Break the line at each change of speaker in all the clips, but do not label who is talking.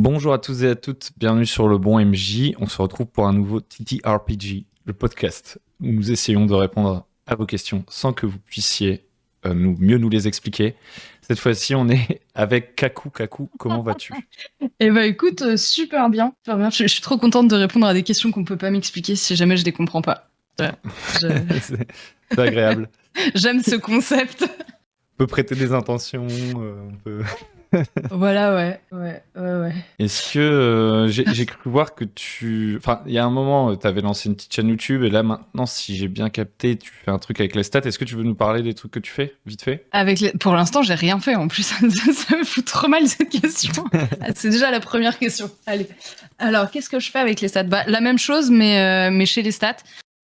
Bonjour à tous et à toutes, bienvenue sur le bon MJ. On se retrouve pour un nouveau TTRPG, le podcast, où nous essayons de répondre à vos questions sans que vous puissiez mieux nous les expliquer. Cette fois-ci, on est avec Kaku. Kaku, comment vas-tu?
Eh ben écoute, super bien. Super bien. Je suis trop contente de répondre à des questions qu'on peut pas m'expliquer si jamais je les comprends pas. Ouais,
C'est agréable.
J'aime ce concept.
On peut prêter des intentions, on peut...
Voilà, ouais.
Est-ce que j'ai cru voir que tu... Enfin, il y a un moment, tu avais lancé une petite chaîne YouTube et là, maintenant, si j'ai bien capté, tu fais un truc avec les stats. Est-ce que tu veux nous parler des trucs que tu fais, vite fait?
Pour l'instant, j'ai rien fait en plus. Ça me fout trop mal cette question. C'est déjà la première question. Allez. Alors, qu'est-ce que je fais avec les stats? La même chose, mais chez les stats.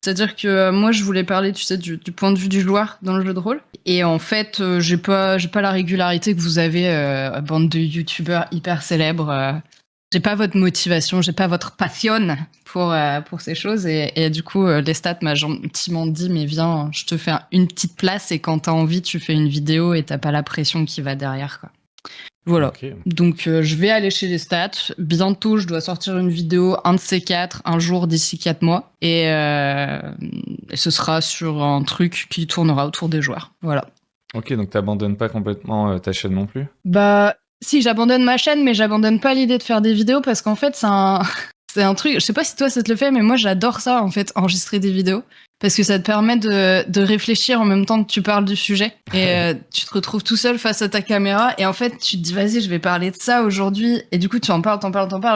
C'est-à-dire que moi, je voulais parler, tu sais, du point de vue du joueur dans le jeu de rôle. Et en fait, j'ai pas la régularité que vous avez, bande de youtubeurs hyper célèbres. J'ai pas votre motivation, j'ai pas votre passion pour ces choses. Et du coup, les stats m'a gentiment dit, mais viens, je te fais une petite place et quand t'as envie, tu fais une vidéo et t'as pas la pression qui va derrière, quoi. Voilà.
Okay.
Donc, je vais aller chez les stats. Bientôt, je dois sortir une vidéo, un de ces quatre, un jour d'ici 4 mois. Et ce sera sur un truc qui tournera autour des joueurs. Voilà.
Ok, donc t'abandonnes pas complètement ta chaîne non plus?
Bah, si, j'abandonne ma chaîne, mais j'abandonne pas l'idée de faire des vidéos parce qu'en fait, c'est un truc, je sais pas si toi ça te le fait, mais moi j'adore ça, en fait, enregistrer des vidéos. Parce que ça te permet de réfléchir en même temps que tu parles du sujet. Et tu te retrouves tout seul face à ta caméra. Et en fait, tu te dis, vas-y, je vais parler de ça aujourd'hui. Et du coup, tu en parles.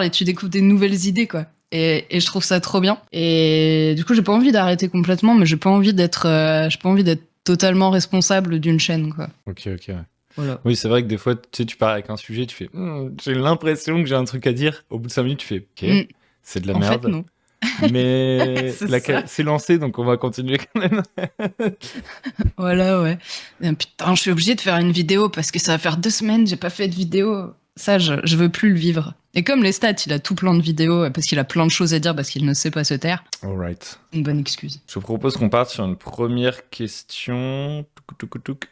Et tu découvres des nouvelles idées, quoi. Et je trouve ça trop bien. Et du coup, j'ai pas envie d'arrêter complètement, mais j'ai pas envie d'être totalement responsable d'une chaîne, quoi.
Ok, ouais.
Voilà.
Oui, c'est vrai que des fois, tu sais, tu pars avec un sujet, tu fais j'ai l'impression que j'ai un truc à dire. Au bout de 5 minutes, tu fais ok, c'est de la merde.
En fait, non.
Mais c'est lancé, donc on va continuer quand même.
Voilà, ouais. Et putain, je suis obligée de faire une vidéo parce que ça va faire 2 semaines, j'ai pas fait de vidéo. Ça, je veux plus le vivre. Et comme les stats, il a tout plein de vidéos parce qu'il a plein de choses à dire parce qu'il ne sait pas se taire.
Alright.
Une bonne excuse.
Je vous propose qu'on parte sur une première question.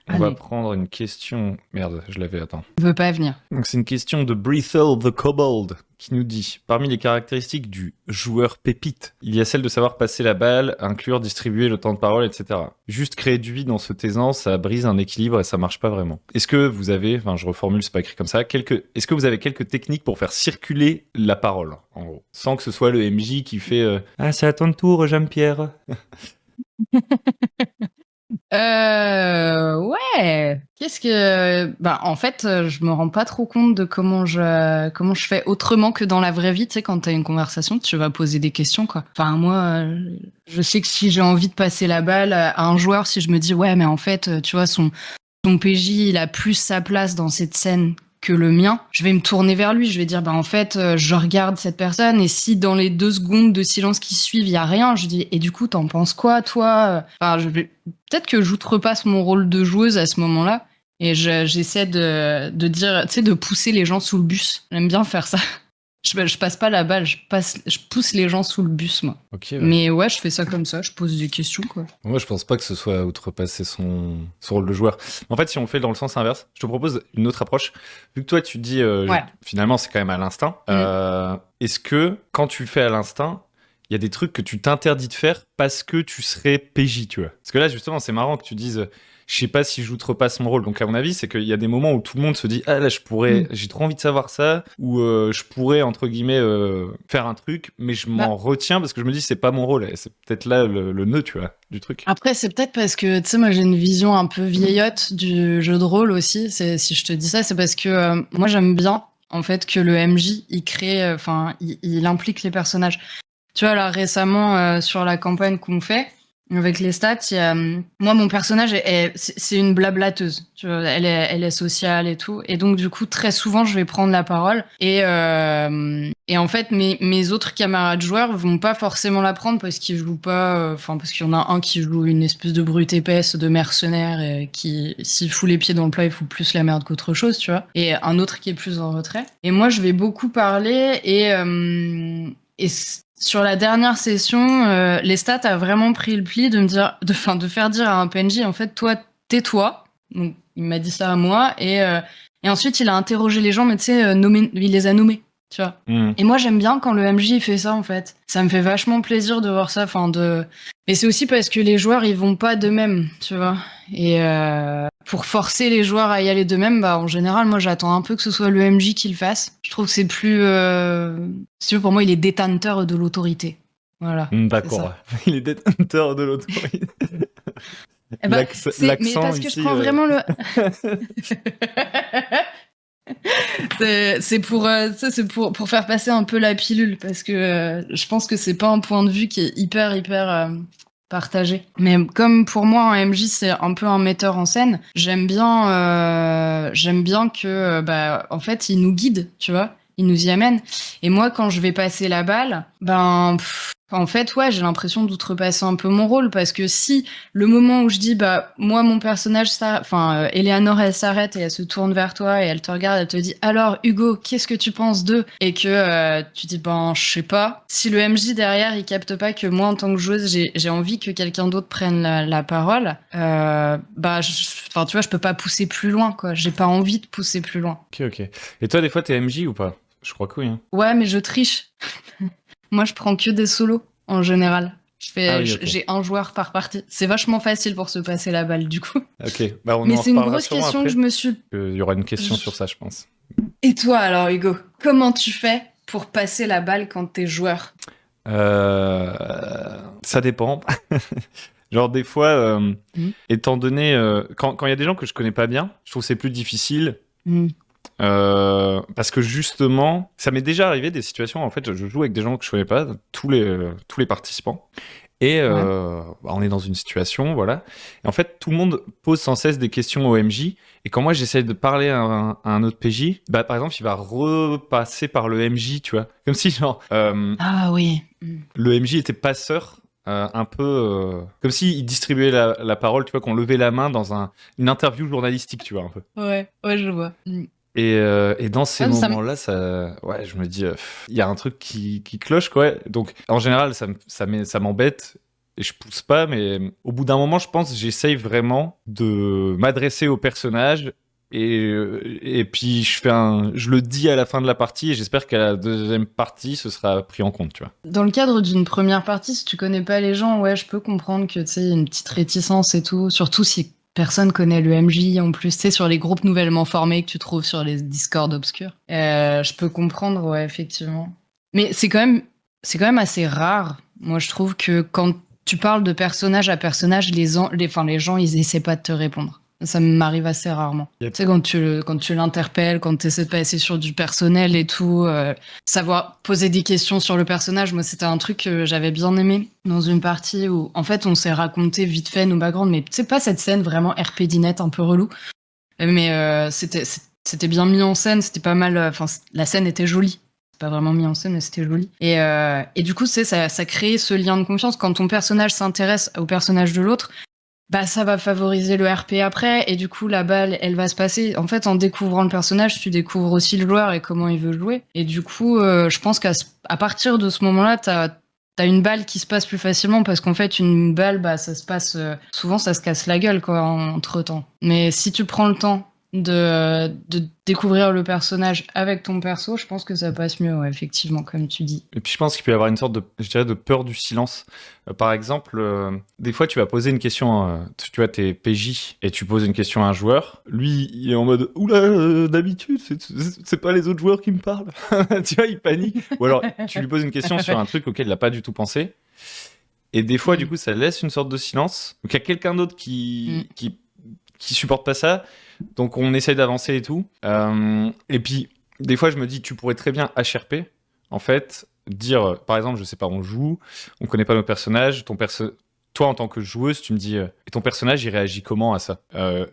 On va prendre une question. Merde, je l'avais, attends.
Il veut pas venir.
Donc c'est une question de Breathel the Kobold qui nous dit: parmi les caractéristiques du joueur pépite, il y a celle de savoir passer la balle, inclure, distribuer le temps de parole, etc. Juste créer du vide en se taisant, ça brise un équilibre et ça marche pas vraiment. Est-ce que vous avez, enfin je reformule, c'est pas écrit comme ça, est-ce que vous avez quelques techniques pour faire circuler la parole, en gros, sans que ce soit le MJ qui fait ah c'est à ton tour Jean-Pierre.
Ouais. En fait, je me rends pas trop compte de comment je fais autrement que dans la vraie vie. Tu sais, quand t'as une conversation, tu vas poser des questions, quoi. Enfin, moi, je sais que si j'ai envie de passer la balle à un joueur, si je me dis, ouais, mais en fait, tu vois, son PJ, il a plus sa place dans cette scène que le mien, je vais me tourner vers lui, je vais dire, en fait, je regarde cette personne, et si dans les 2 secondes de silence qui suivent, il y a rien, je dis, et du coup, t'en penses quoi, toi? Enfin, peut-être que j'outrepasse mon rôle de joueuse à ce moment-là, et j'essaie de dire, tu sais, de pousser les gens sous le bus. J'aime bien faire ça. Je passe pas la balle, je pousse les gens sous le bus, moi.
Okay, ouais.
Mais ouais, je fais ça comme ça, je pose des questions, quoi.
Moi, je pense pas que ce soit outrepasser son rôle de joueur. En fait, si on fait dans le sens inverse, je te propose une autre approche. Vu que toi, tu dis, finalement, c'est quand même à l'instinct. Est-ce que, quand tu le fais à l'instinct, il y a des trucs que tu t'interdis de faire parce que tu serais PJ, tu vois? Parce que là, justement, c'est marrant que tu dises... Je sais pas si j'outrepasse mon rôle. Donc, à mon avis, c'est qu'il y a des moments où tout le monde se dit ah là, j'ai trop envie de savoir ça, ou je pourrais entre guillemets faire un truc, mais je m'en retiens parce que je me dis c'est pas mon rôle. Et c'est peut-être là le nœud, tu vois, du truc.
Après, c'est peut-être parce que tu sais, moi j'ai une vision un peu vieillotte du jeu de rôle aussi. Si je te dis ça, c'est parce que moi j'aime bien en fait que le MJ il crée, il implique les personnages. Tu vois là récemment sur la campagne qu'on fait. Avec les stats, moi mon personnage c'est une blablateuse. Tu vois, elle est sociale et tout, et donc du coup très souvent je vais prendre la parole et en fait mes autres camarades joueurs vont pas forcément la prendre parce qu'ils jouent pas, parce qu'il y en a un qui joue une espèce de brute épaisse de mercenaire et qui s'il fout les pieds dans le plat il fout plus la merde qu'autre chose, tu vois, et un autre qui est plus en retrait. Et moi je vais beaucoup parler et sur la dernière session, les stats a vraiment pris le pli de me dire, de faire dire à un PNJ, en fait, toi, tais-toi. Donc, il m'a dit ça à moi, et ensuite, il a interrogé les gens, mais tu sais, il les a nommés. tu vois. Et moi, j'aime bien quand le MJ fait ça, en fait. Ça me fait vachement plaisir de voir ça. Mais c'est aussi parce que les joueurs, ils vont pas d'eux-mêmes, tu vois. Et pour forcer les joueurs à y aller d'eux-mêmes, bah, en général, moi, j'attends un peu que ce soit le MJ qui le fasse. Je trouve que c'est plus... Si tu veux, pour moi, il est détenteur de l'autorité. Voilà.
D'accord. Il est détenteur de l'autorité.
Eh ben, mais parce que
ici,
je prends vraiment le... c'est pour faire passer un peu la pilule, parce que je pense que c'est pas un point de vue qui est hyper partagé. Mais comme pour moi, un MJ, c'est un peu un metteur en scène, j'aime bien que, en fait, il nous guide, tu vois, il nous y amène. Et moi, quand je vais passer la balle, en fait, ouais, j'ai l'impression d'outrepasser un peu mon rôle, parce que si le moment où je dis, moi, mon personnage, Eleanor, elle s'arrête et elle se tourne vers toi et elle te regarde, elle te dit, alors, Hugo, qu'est-ce que tu penses d'eux? Et que tu dis, je sais pas. Si le MJ derrière, il capte pas que moi, en tant que joueuse, j'ai envie que quelqu'un d'autre prenne la parole, tu vois, je peux pas pousser plus loin, quoi. J'ai pas envie de pousser plus loin.
Ok. Et toi, des fois, t'es MJ ou pas? Je crois que oui. Hein.
Ouais, mais je triche. Moi, je prends que des solos, en général. J'ai un joueur par partie. C'est vachement facile pour se passer la balle, du coup.
Ok,
mais c'est une grosse question
après.
que je me suis...
Il y aura une question sur ça, je pense.
Et toi, alors, Hugo, comment tu fais pour passer la balle quand t'es joueur?
Ça dépend. Genre, des fois, étant donné... quand il y a des gens que je connais pas bien, je trouve que c'est plus difficile. Parce que justement, ça m'est déjà arrivé des situations, en fait, je joue avec des gens que je connais pas, tous les participants, et on est dans une situation, voilà. Et en fait, tout le monde pose sans cesse des questions au MJ, et quand moi j'essaie de parler à un autre PJ, par exemple, il va repasser par le MJ, tu vois, comme si genre
ah oui,
le MJ était passeur. Un peu comme s'il distribuait la parole, tu vois, qu'on levait la main dans une interview journalistique, tu vois, un peu.
Ouais, je vois.
Et dans ces moments-là, je me dis, il y a un truc qui cloche, quoi. Donc, en général, ça m'embête et je pousse pas, mais au bout d'un moment, je pense, j'essaye vraiment de m'adresser au personnage et puis je le dis à la fin de la partie et j'espère qu'à la deuxième partie, ce sera pris en compte, tu vois.
Dans le cadre d'une première partie, si tu connais pas les gens, ouais, je peux comprendre que, tu sais, il y a une petite réticence et tout, surtout si personne connaît le MJ en plus, tu sais, sur les groupes nouvellement formés que tu trouves sur les Discord obscurs. Je peux comprendre, ouais, effectivement. Mais c'est quand même assez rare. Moi, je trouve que quand tu parles de personnage à personnage, les gens, ils essaient pas de te répondre. Ça m'arrive assez rarement.
Yep.
Tu sais, quand tu l'interpelles, quand tu essaies de passer sur du personnel et tout, savoir poser des questions sur le personnage, moi, c'était un truc que j'avais bien aimé dans une partie où, en fait, on s'est raconté vite fait nos backgrounds, mais tu sais, pas cette scène vraiment RP dinette un peu relou, mais c'était bien mis en scène, c'était pas mal, la scène était jolie. C'est pas vraiment mis en scène, mais c'était joli. Et du coup, tu sais, ça crée ce lien de confiance. Quand ton personnage s'intéresse au personnage de l'autre, ça va favoriser le RP après, et du coup, la balle, elle va se passer. En fait, en découvrant le personnage, tu découvres aussi le joueur et comment il veut jouer. Et du coup, je pense qu'à partir de ce moment-là, t'as une balle qui se passe plus facilement, parce qu'en fait, une balle, ça se passe... souvent, ça se casse la gueule, quoi, entre-temps. Mais si tu prends le temps de découvrir le personnage avec ton perso, je pense que ça passe mieux, ouais, effectivement, comme tu dis.
Et puis je pense qu'il peut y avoir une sorte de peur du silence. Par exemple, des fois tu vas poser une question, tu vois, t'es PJ et tu poses une question à un joueur. Lui, il est en mode « Oula, d'habitude, c'est pas les autres joueurs qui me parlent. » Tu vois, il panique. Ou alors tu lui poses une question sur un truc auquel il n'a pas du tout pensé. Et des fois, du coup, ça laisse une sorte de silence. Donc il y a quelqu'un d'autre qui supporte pas ça. Donc on essaye d'avancer et tout. Et puis, des fois, je me dis, tu pourrais très bien HRP, en fait, dire, par exemple, je sais pas, on joue, on connaît pas nos personnages, toi, en tant que joueuse, tu me dis, et ton personnage, il réagit comment à ça?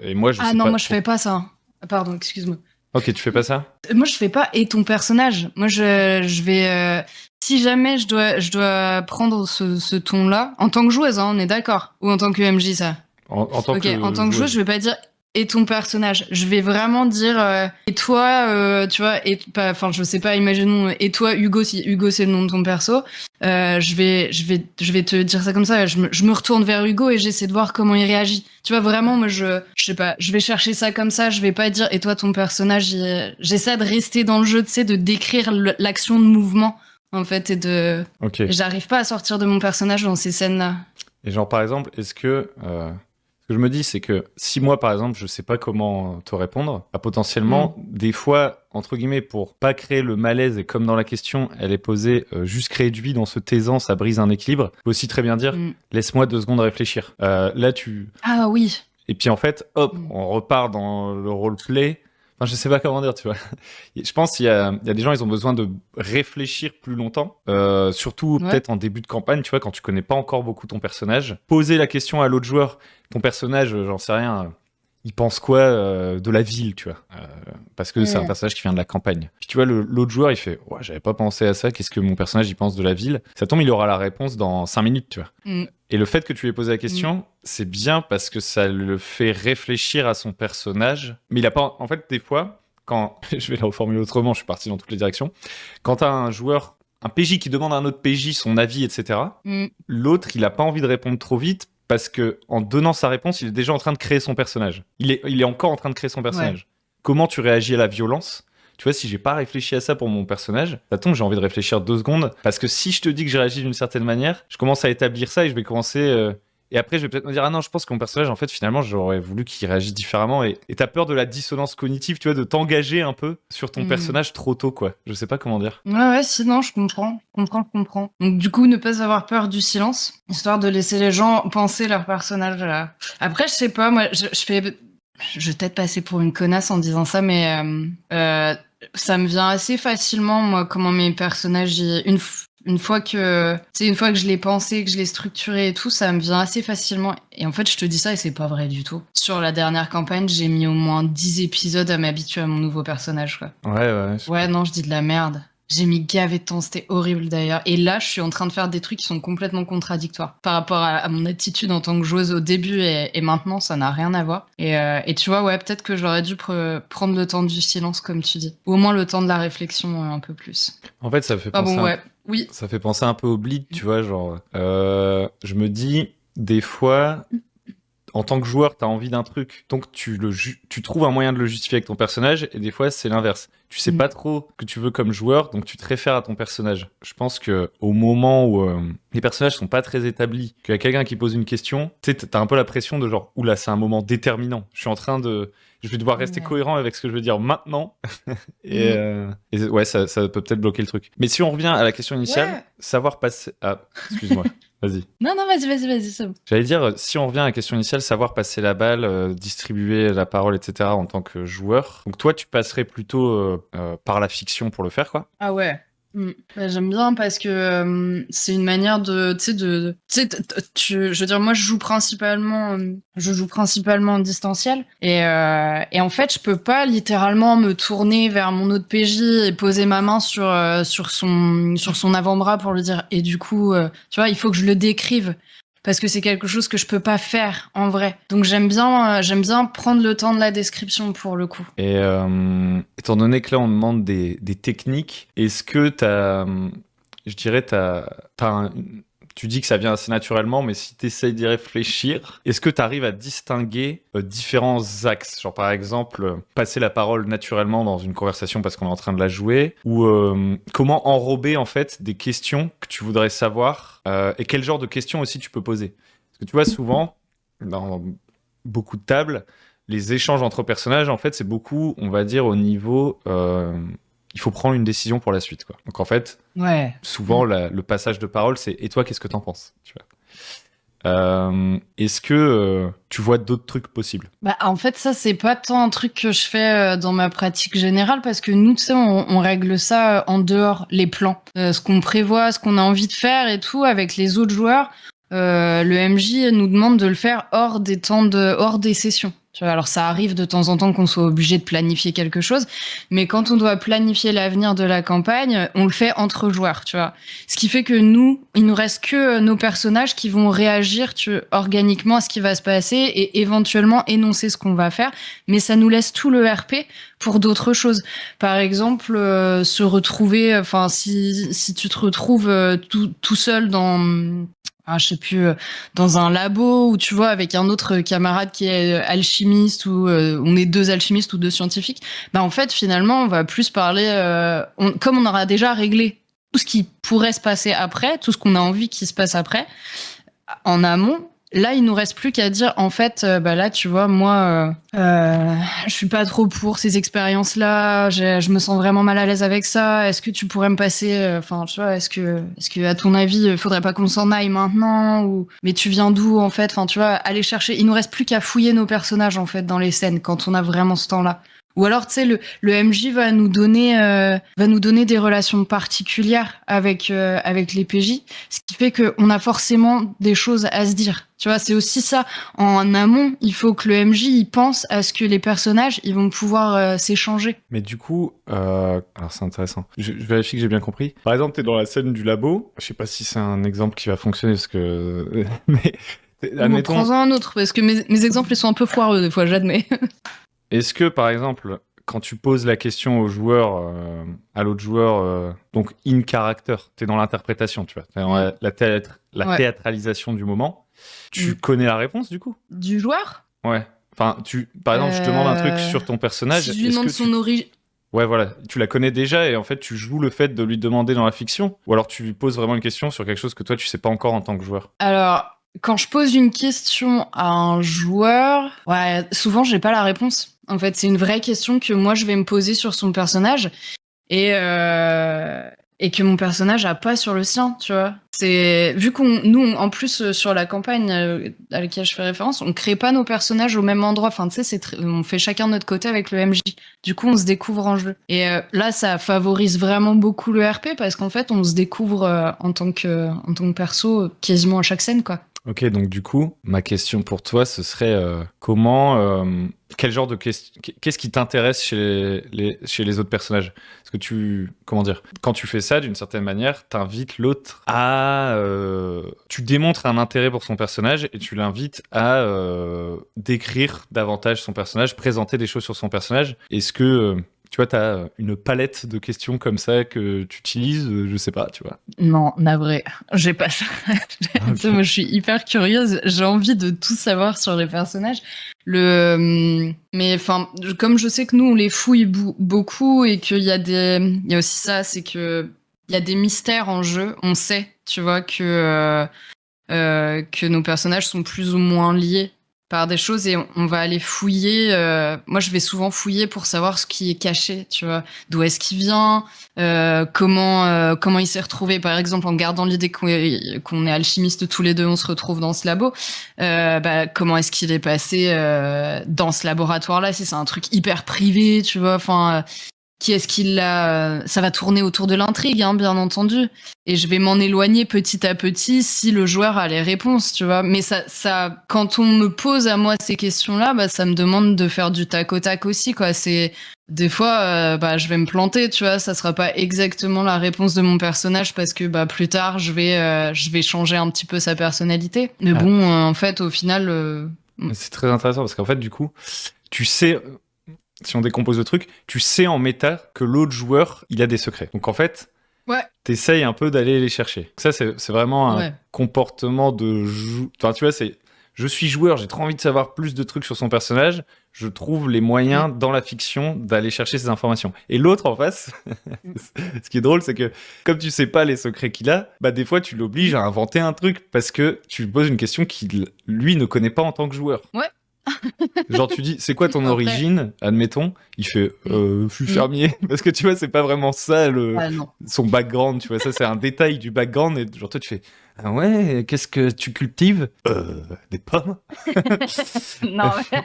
Et moi, je sais pas.
Ah non, moi, je fais pas ça. Pardon, excuse-moi.
Ok, tu fais pas ça?
Moi, je fais pas et ton personnage. Moi, je vais... si jamais je dois prendre ce ton-là, en tant que joueuse, hein, on est d'accord? Ou en tant que MJ, ça?
En tant que
joueuse, je vais pas dire... et ton personnage. Je vais vraiment dire et toi, tu vois, enfin je sais pas, imaginons et toi Hugo, si Hugo c'est le nom de ton perso, je vais te dire ça comme ça. Je me retourne vers Hugo et j'essaie de voir comment il réagit. Tu vois, vraiment, moi je sais pas, je vais chercher ça comme ça. Je vais pas dire et toi ton personnage. J'essaie de rester dans le jeu, tu sais, de décrire l'action de mouvement en fait
Ok.
et j'arrive pas à sortir de mon personnage dans ces scènes-là.
Et genre, par exemple, est-ce que... ce que je me dis, c'est que si moi, par exemple, je sais pas comment te répondre, bah, potentiellement, des fois, entre guillemets, pour pas créer le malaise, et comme dans la question, elle est posée, juste créer du vide en se taisant, ça brise un équilibre, tu peux aussi très bien dire, laisse-moi 2 secondes réfléchir. Là,
Ah oui.
Et puis en fait, hop, on repart dans le roleplay. Enfin, je sais pas comment dire, tu vois. Je pense qu'il y a des gens, ils ont besoin de réfléchir plus longtemps. Surtout peut-être en début de campagne, tu vois, quand tu connais pas encore beaucoup ton personnage. Poser la question à l'autre joueur, ton personnage, j'en sais rien, il pense quoi de la ville, tu vois. Parce que c'est un personnage qui vient de la campagne. Puis tu vois, l'autre joueur, il fait « Ouais, j'avais pas pensé à ça, qu'est-ce que mon personnage, il pense de la ville ?» Ça tombe, il aura la réponse dans 5 minutes, tu vois. Et le fait que tu lui aies posé la question, c'est bien parce que ça le fait réfléchir à son personnage. Mais il a pas... En fait, des fois, quand... je vais la reformuler autrement, je suis parti dans toutes les directions. Quand t'as un joueur, un PJ qui demande à un autre PJ son avis, etc., l'autre, il a pas envie de répondre trop vite parce que en donnant sa réponse, il est déjà en train de créer son personnage. Il est encore en train de créer son personnage. Ouais. Comment tu réagis à la violence ? Tu vois, si j'ai pas réfléchi à ça pour mon personnage, ça tombe, j'ai envie de réfléchir 2 secondes. Parce que si je te dis que j'ai réagi d'une certaine manière, je commence à établir ça et je vais commencer... Et après, je vais peut-être me dire, ah non, je pense que mon personnage, en fait, finalement, j'aurais voulu qu'il réagisse différemment. Et t'as peur de la dissonance cognitive, tu vois, de t'engager un peu sur ton personnage trop tôt, quoi. Je sais pas comment dire.
Ouais, sinon, je comprends. Donc, du coup, ne pas avoir peur du silence, histoire de laisser les gens penser leur personnage. Après, je sais pas, moi, je vais peut-être passer pour une connasse en disant ça, mais ça me vient assez facilement, moi, comment mes personnages, une fois que je l'ai pensé, que je l'ai structuré et tout, ça me vient assez facilement. Et en fait, je te dis ça et c'est pas vrai du tout. Sur la dernière campagne, j'ai mis au moins 10 épisodes à m'habituer à mon nouveau personnage, quoi. Ouais, non, je dis de la merde. J'ai mis gavé de temps, c'était horrible d'ailleurs. Et là, je suis en train de faire des trucs qui sont complètement contradictoires par rapport à mon attitude en tant que joueuse au début et maintenant, ça n'a rien à voir. Et tu vois, ouais, peut-être que j'aurais dû prendre le temps du silence, comme tu dis. Ou au moins le temps de la réflexion un peu plus.
En fait, ça fait penser ça fait penser un peu au bleed, tu vois, genre... je me dis, des fois... En tant que joueur, t'as envie d'un truc, donc tu trouves un moyen de le justifier avec ton personnage, et des fois c'est l'inverse. Tu sais pas trop ce que tu veux comme joueur, donc tu te réfères à ton personnage. Je pense que au moment où les personnages sont pas très établis, qu'il y a quelqu'un qui pose une question, tu sais, t'as un peu la pression de genre, oula, c'est un moment déterminant. Je vais devoir rester cohérent avec ce que je veux dire maintenant. et ouais, ça peut peut-être bloquer le truc. Mais si on revient à la question initiale, savoir passer... Ah, excuse-moi. Vas-y.
Non, vas-y, c'est bon.
J'allais dire, si on revient à la question initiale, savoir passer la balle, distribuer la parole, etc. en tant que joueur. Donc toi, tu passerais plutôt par la fiction pour le faire, quoi.
Ah ouais. Bah, j'aime bien parce que c'est une manière de, je veux dire, moi je joue principalement en distanciel et en fait je peux pas littéralement me tourner vers mon autre PJ et poser ma main sur son avant-bras pour lui dire et du coup tu vois il faut que je le décrive. Parce que c'est quelque chose que je peux pas faire en vrai. Donc j'aime bien prendre le temps de la description pour le coup.
Et étant donné que là on demande des techniques, est-ce que tu dis que ça vient assez naturellement, mais si tu essayes d'y réfléchir, est-ce que tu arrives à distinguer différents axes? Genre par exemple, passer la parole naturellement dans une conversation parce qu'on est en train de la jouer, ou comment enrober en fait des questions que tu voudrais savoir, et quel genre de questions aussi tu peux poser? Parce que tu vois, souvent, dans beaucoup de tables, les échanges entre personnages, en fait, c'est beaucoup, on va dire, au niveau... il faut prendre une décision pour la suite, quoi. Donc en fait, souvent le passage de parole, c'est « Et toi, qu'est-ce que t'en penses ?» tu vois. Est-ce que tu vois d'autres trucs possibles?
Bah, en fait, ça, c'est pas tant un truc que je fais dans ma pratique générale parce que nous, tu sais, on règle ça en dehors, les plans. Ce qu'on prévoit, ce qu'on a envie de faire et tout avec les autres joueurs. Le MJ nous demande de le faire hors des sessions. Tu vois, alors ça arrive de temps en temps qu'on soit obligé de planifier quelque chose, mais quand on doit planifier l'avenir de la campagne, on le fait entre joueurs, tu vois. Ce qui fait que nous, il nous reste que nos personnages qui vont réagir organiquement à ce qui va se passer et éventuellement énoncer ce qu'on va faire, mais ça nous laisse tout le RP pour d'autres choses. Par exemple, se retrouver, enfin si tu te retrouves tout seul dans je sais plus, dans un labo où tu vois avec un autre camarade qui est alchimiste ou on est 2 alchimistes ou 2 scientifiques, bah en fait finalement on va plus parler comme on aura déjà réglé tout ce qui pourrait se passer après, tout ce qu'on a envie qu'il se passe après en amont. Là, il nous reste plus qu'à dire, en fait, bah là, tu vois, moi, je suis pas trop pour ces expériences-là. Je me sens vraiment mal à l'aise avec ça. Est-ce que tu pourrais me passer, enfin, tu vois, est-ce que, à ton avis, faudrait pas qu'on s'en aille maintenant ou mais tu viens d'où en fait? Enfin, tu vois, aller chercher. Il nous reste plus qu'à fouiller nos personnages en fait dans les scènes quand on a vraiment ce temps-là. Ou alors, tu sais, le MJ va nous donner des relations particulières avec les PJ, ce qui fait qu'on a forcément des choses à se dire. Tu vois, c'est aussi ça. En amont, il faut que le MJ il pense à ce que les personnages ils vont pouvoir s'échanger.
Mais du coup, alors c'est intéressant. Je vérifie que j'ai bien compris. Par exemple, t'es dans la scène du labo. Je sais pas si c'est un exemple qui va fonctionner parce que, mais admettons.
Prends-en un autre parce que mes exemples ils sont un peu foireux des fois, j'admets.
Est-ce que, par exemple, quand tu poses la question au joueur, à l'autre joueur, donc in character, t'es dans l'interprétation, tu vois, t'es dans la théâtralisation du moment, tu connais la réponse du coup?
Du joueur?
Ouais. Enfin, par exemple, je te demande un truc sur ton personnage.
Si je lui demande son origine.
Ouais, voilà, tu la connais déjà et en fait, tu joues le fait de lui demander dans la fiction, ou alors tu lui poses vraiment une question sur quelque chose que toi, tu sais pas encore en tant que joueur.
Alors. Quand je pose une question à un joueur, ouais, souvent j'ai pas la réponse. En fait, c'est une vraie question que moi je vais me poser sur son personnage et que mon personnage a pas sur le sien, tu vois. C'est vu nous en plus sur la campagne à laquelle je fais référence, on crée pas nos personnages au même endroit. Enfin, tu sais, on fait chacun de notre côté avec le MJ. Du coup, on se découvre en jeu. Et là, ça favorise vraiment beaucoup le RP parce qu'en fait, on se découvre en tant que perso quasiment à chaque scène, quoi.
Ok, donc du coup, ma question pour toi, ce serait quel genre de qu'est-ce qui t'intéresse chez les autres personnages? Parce que comment dire, quand tu fais ça, d'une certaine manière, t'invites l'autre à, tu démontres un intérêt pour son personnage et tu l'invites à décrire davantage son personnage, présenter des choses sur son personnage. Est-ce que tu vois, t'as une palette de questions comme ça que tu utilises, je sais pas, tu vois.
Non, navré, j'ai pas ça. Okay. Moi, je suis hyper curieuse, j'ai envie de tout savoir sur les personnages. Mais enfin, comme je sais que nous, on les fouille beaucoup et qu'il y a il y a aussi ça, c'est que il y a des mystères en jeu. On sait, tu vois, que nos personnages sont plus ou moins liés par des choses et on va aller fouiller. Moi, je vais souvent fouiller pour savoir ce qui est caché, tu vois. D'où est-ce qu'il vient, comment il s'est retrouvé. Par exemple, en gardant l'idée qu'on est alchimiste tous les deux, on se retrouve dans ce labo. Comment est-ce qu'il est passé dans ce laboratoire-là? Si c'est un truc hyper privé, tu vois. Enfin, qui est-ce qui l'a... Ça va tourner autour de l'intrigue, hein, bien entendu. Et je vais m'en éloigner petit à petit si le joueur a les réponses, tu vois. Mais ça, quand on me pose à moi ces questions-là, bah, ça me demande de faire du tac au tac aussi, quoi. C'est, des fois, je vais me planter, tu vois. Ça sera pas exactement la réponse de mon personnage parce que, plus tard, je vais changer un petit peu sa personnalité. Mais bon, en fait, au final...
C'est très intéressant parce qu'en fait, du coup, tu sais... Si on décompose le truc, tu sais en méta que l'autre joueur, il a des secrets. Donc en fait, t'essayes un peu d'aller les chercher. Ça, c'est vraiment un comportement de... Enfin, tu vois, c'est... Je suis joueur, j'ai trop envie de savoir plus de trucs sur son personnage. Je trouve les moyens dans la fiction d'aller chercher ces informations. Et l'autre en face, ce qui est drôle, c'est que comme tu sais pas les secrets qu'il a, des fois tu l'obliges à inventer un truc parce que tu lui poses une question qu'il, lui, ne connaît pas en tant que joueur.
Ouais.
Genre tu dis c'est quoi ton origine, admettons, il fait je suis fermier parce que tu vois c'est pas vraiment ça son background, tu vois, ça c'est un détail du background et genre toi tu fais ah ouais, qu'est-ce que tu cultives? Des pommes.
Non mais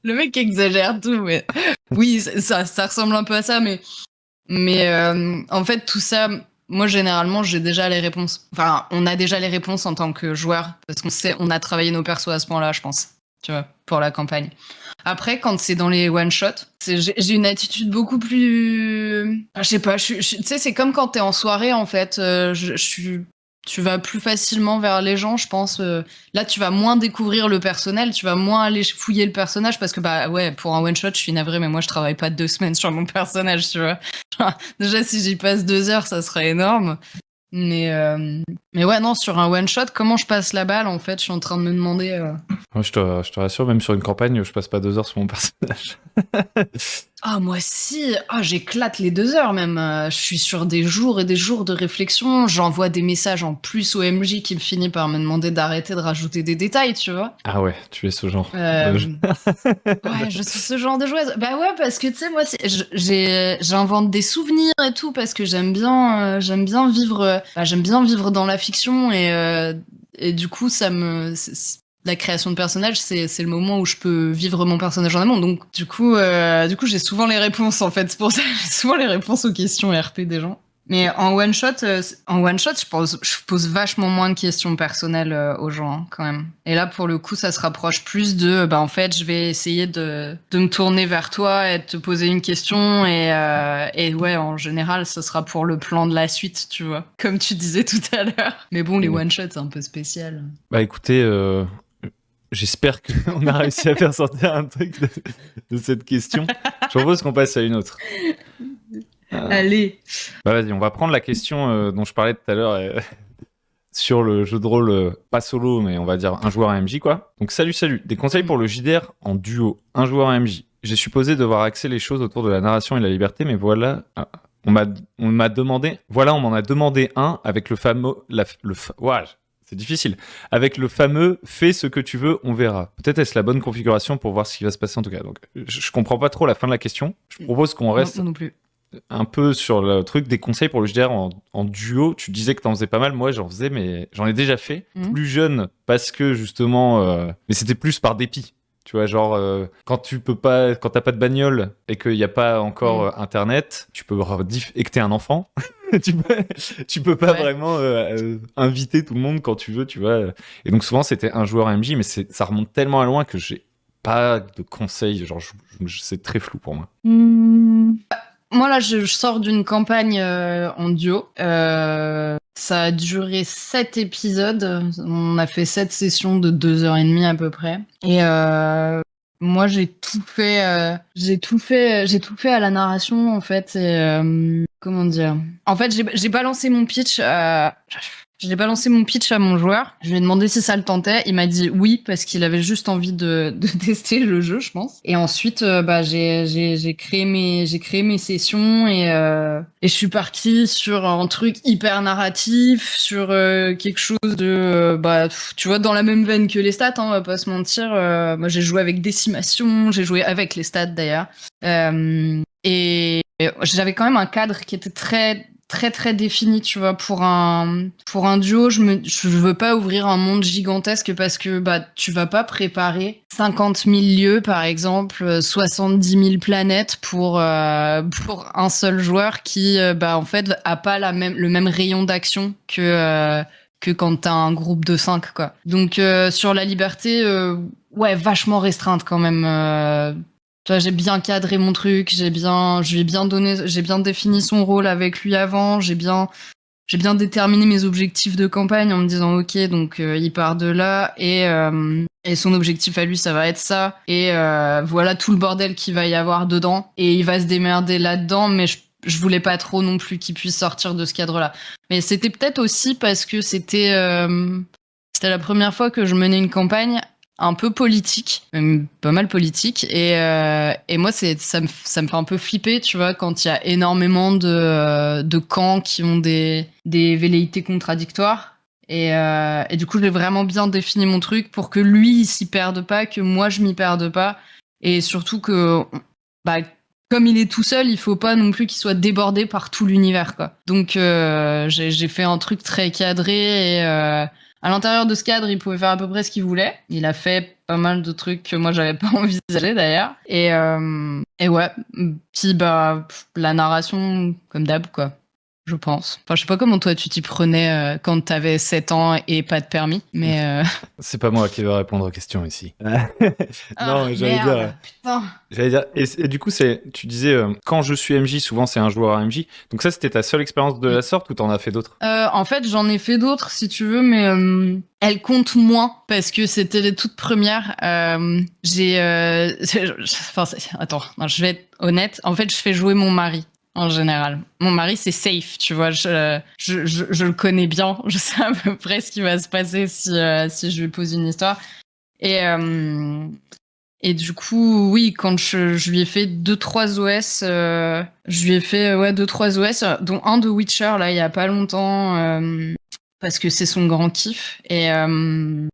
le mec exagère tout, mais oui ça ressemble un peu à ça, mais en fait tout ça, moi généralement j'ai déjà les réponses, enfin on a déjà les réponses en tant que joueur parce qu'on a travaillé nos persos à ce point-là, je pense. tu vois, pour la campagne. Après, quand c'est dans les one-shots, j'ai une attitude beaucoup plus... Je sais pas, tu sais, c'est comme quand t'es en soirée, en fait. Tu vas plus facilement vers les gens, je pense. Là, tu vas moins découvrir le personnel, tu vas moins aller fouiller le personnage, parce que, bah ouais, pour un one-shot, je suis navrée, mais moi, je travaille pas 2 semaines sur mon personnage, tu vois. Déjà, si j'y passe 2 heures, ça serait énorme. Mais ouais, non, sur un one-shot, comment je passe la balle, en fait, je suis en train de me demander...
Moi, je te rassure, même sur une campagne, je passe pas 2 heures sur mon personnage.
Ah, moi si, j'éclate les 2 heures même. Je suis sur des jours et des jours de réflexion. J'envoie des messages en plus au MJ qui me finit par me demander d'arrêter de rajouter des détails, tu vois.
Ah ouais, tu es ce genre
Euh,
de jeu.
Ouais, je suis ce genre de joueuse. Bah ouais, parce que tu sais, moi, j'invente des souvenirs et tout parce que j'aime bien vivre, j'aime bien vivre dans la fiction et du coup, la création de personnage, c'est le moment où je peux vivre mon personnage en amont. Donc, du coup, j'ai souvent les réponses en fait. C'est pour ça que j'ai souvent les réponses aux questions RP des gens. Mais en one shot, je pose vachement moins de questions personnelles aux gens hein, quand même. Et là, pour le coup, ça se rapproche plus de, en fait, je vais essayer de me tourner vers toi et de te poser une question. Et ouais, en général, ce sera pour le plan de la suite, tu vois, comme tu disais tout à l'heure. Mais bon, les one shots, c'est un peu spécial.
Bah écoutez, j'espère qu'on a réussi à faire sortir un truc de cette question. Je propose qu'on passe à une autre.
Allez.
Bah vas-y, on va prendre la question dont je parlais tout à l'heure sur le jeu de rôle, pas solo, mais on va dire un joueur MJ, quoi. Donc salut, des conseils pour le JDR en duo, un joueur MJ. J'ai supposé devoir axer les choses autour de la narration et la liberté, mais voilà, on m'en a demandé un avec le fameux, ouah, c'est difficile. Avec le fameux « fais ce que tu veux, on verra ». Peut-être est-ce la bonne configuration pour voir ce qui va se passer en tout cas. Donc, je comprends pas trop la fin de la question. Je propose qu'on reste
Non plus.
un peu sur le truc des conseils pour le JDR en duo. Tu disais que t'en faisais pas mal. Moi, j'en faisais, mais j'en ai déjà fait. Plus jeune, parce que justement... mais c'était plus par dépit. Tu vois, genre, quand t'as pas de bagnole et qu'il n'y a pas encore Internet, tu peux et que t'es un enfant, tu peux pas vraiment inviter tout le monde quand tu veux, tu vois. Et donc souvent, c'était un joueur MJ, mais ça remonte tellement à loin que j'ai pas de conseils. Genre, c'est très flou pour moi.
Moi, là, je sors d'une campagne en duo. Ça a duré 7 épisodes. On a fait 7 sessions de 2h30 à peu près. Et moi, j'ai tout fait à la narration, en fait. Et, comment dire? En fait, j'ai balancé mon pitch j'ai balancé mon pitch à mon joueur. Je lui ai demandé si ça le tentait. Il m'a dit oui parce qu'il avait juste envie de tester le jeu, je pense. Et ensuite, j'ai créé mes sessions et je suis partie sur un truc hyper narratif, sur quelque chose de tu vois dans la même veine que les stats. Hein, on va pas se mentir. Moi, j'ai joué avec décimation, j'ai joué avec les stats d'ailleurs. Et j'avais quand même un cadre qui était très très défini, tu vois, pour un duo. Je veux pas ouvrir un monde gigantesque parce que tu vas pas préparer 50 000 lieux par exemple, 70 000 planètes pour un seul joueur qui en fait a pas le même rayon d'action que quand t'as un groupe de 5 quoi. Donc sur la liberté ouais, vachement restreinte quand même. Tu vois, j'ai bien cadré mon truc, je lui ai bien donné, j'ai bien défini son rôle avec lui avant, j'ai bien déterminé mes objectifs de campagne en me disant ok, donc il part de là et son objectif à lui ça va être ça et voilà tout le bordel qu'il va y avoir dedans et il va se démerder là-dedans, mais je voulais pas trop non plus qu'il puisse sortir de ce cadre-là. Mais c'était peut-être aussi parce que c'était la première fois que je menais une campagne un peu politique, même pas mal politique, et moi ça me fait un peu flipper, tu vois, quand il y a énormément de camps qui ont des velléités contradictoires, et du coup j'ai vraiment bien défini mon truc pour que lui il s'y perde pas, que moi je m'y perde pas, et surtout que comme il est tout seul, il faut pas non plus qu'il soit débordé par tout l'univers, quoi. Donc j'ai fait un truc très cadré et à l'intérieur de ce cadre, il pouvait faire à peu près ce qu'il voulait. Il a fait pas mal de trucs que moi j'avais pas envisagé d'ailleurs. Et ouais, puis la narration comme d'hab quoi. je pense. Enfin, je sais pas comment toi tu t'y prenais quand t'avais 7 ans et pas de permis, mais...
C'est pas moi qui vais répondre aux questions ici.
Ah,
Non, mais
merde, putain.
j'allais dire, et du coup, tu disais, quand je suis MJ, souvent c'est un joueur MJ. Donc ça, c'était ta seule expérience de la sorte ou t'en as fait d'autres?
En fait, j'en ai fait d'autres, si tu veux, mais elles comptent moins parce que c'était les toutes premières. Enfin, attends, non, je vais être honnête. En fait, je fais jouer mon mari. En général, mon mari c'est safe, tu vois. Je le connais bien. Je sais à peu près ce qui va se passer si je lui pose une histoire. Et du coup, oui, quand je lui ai fait 2-3 OS, je lui ai fait 2-3 OS, dont un de Witcher là il y a pas longtemps, parce que c'est son grand kiff.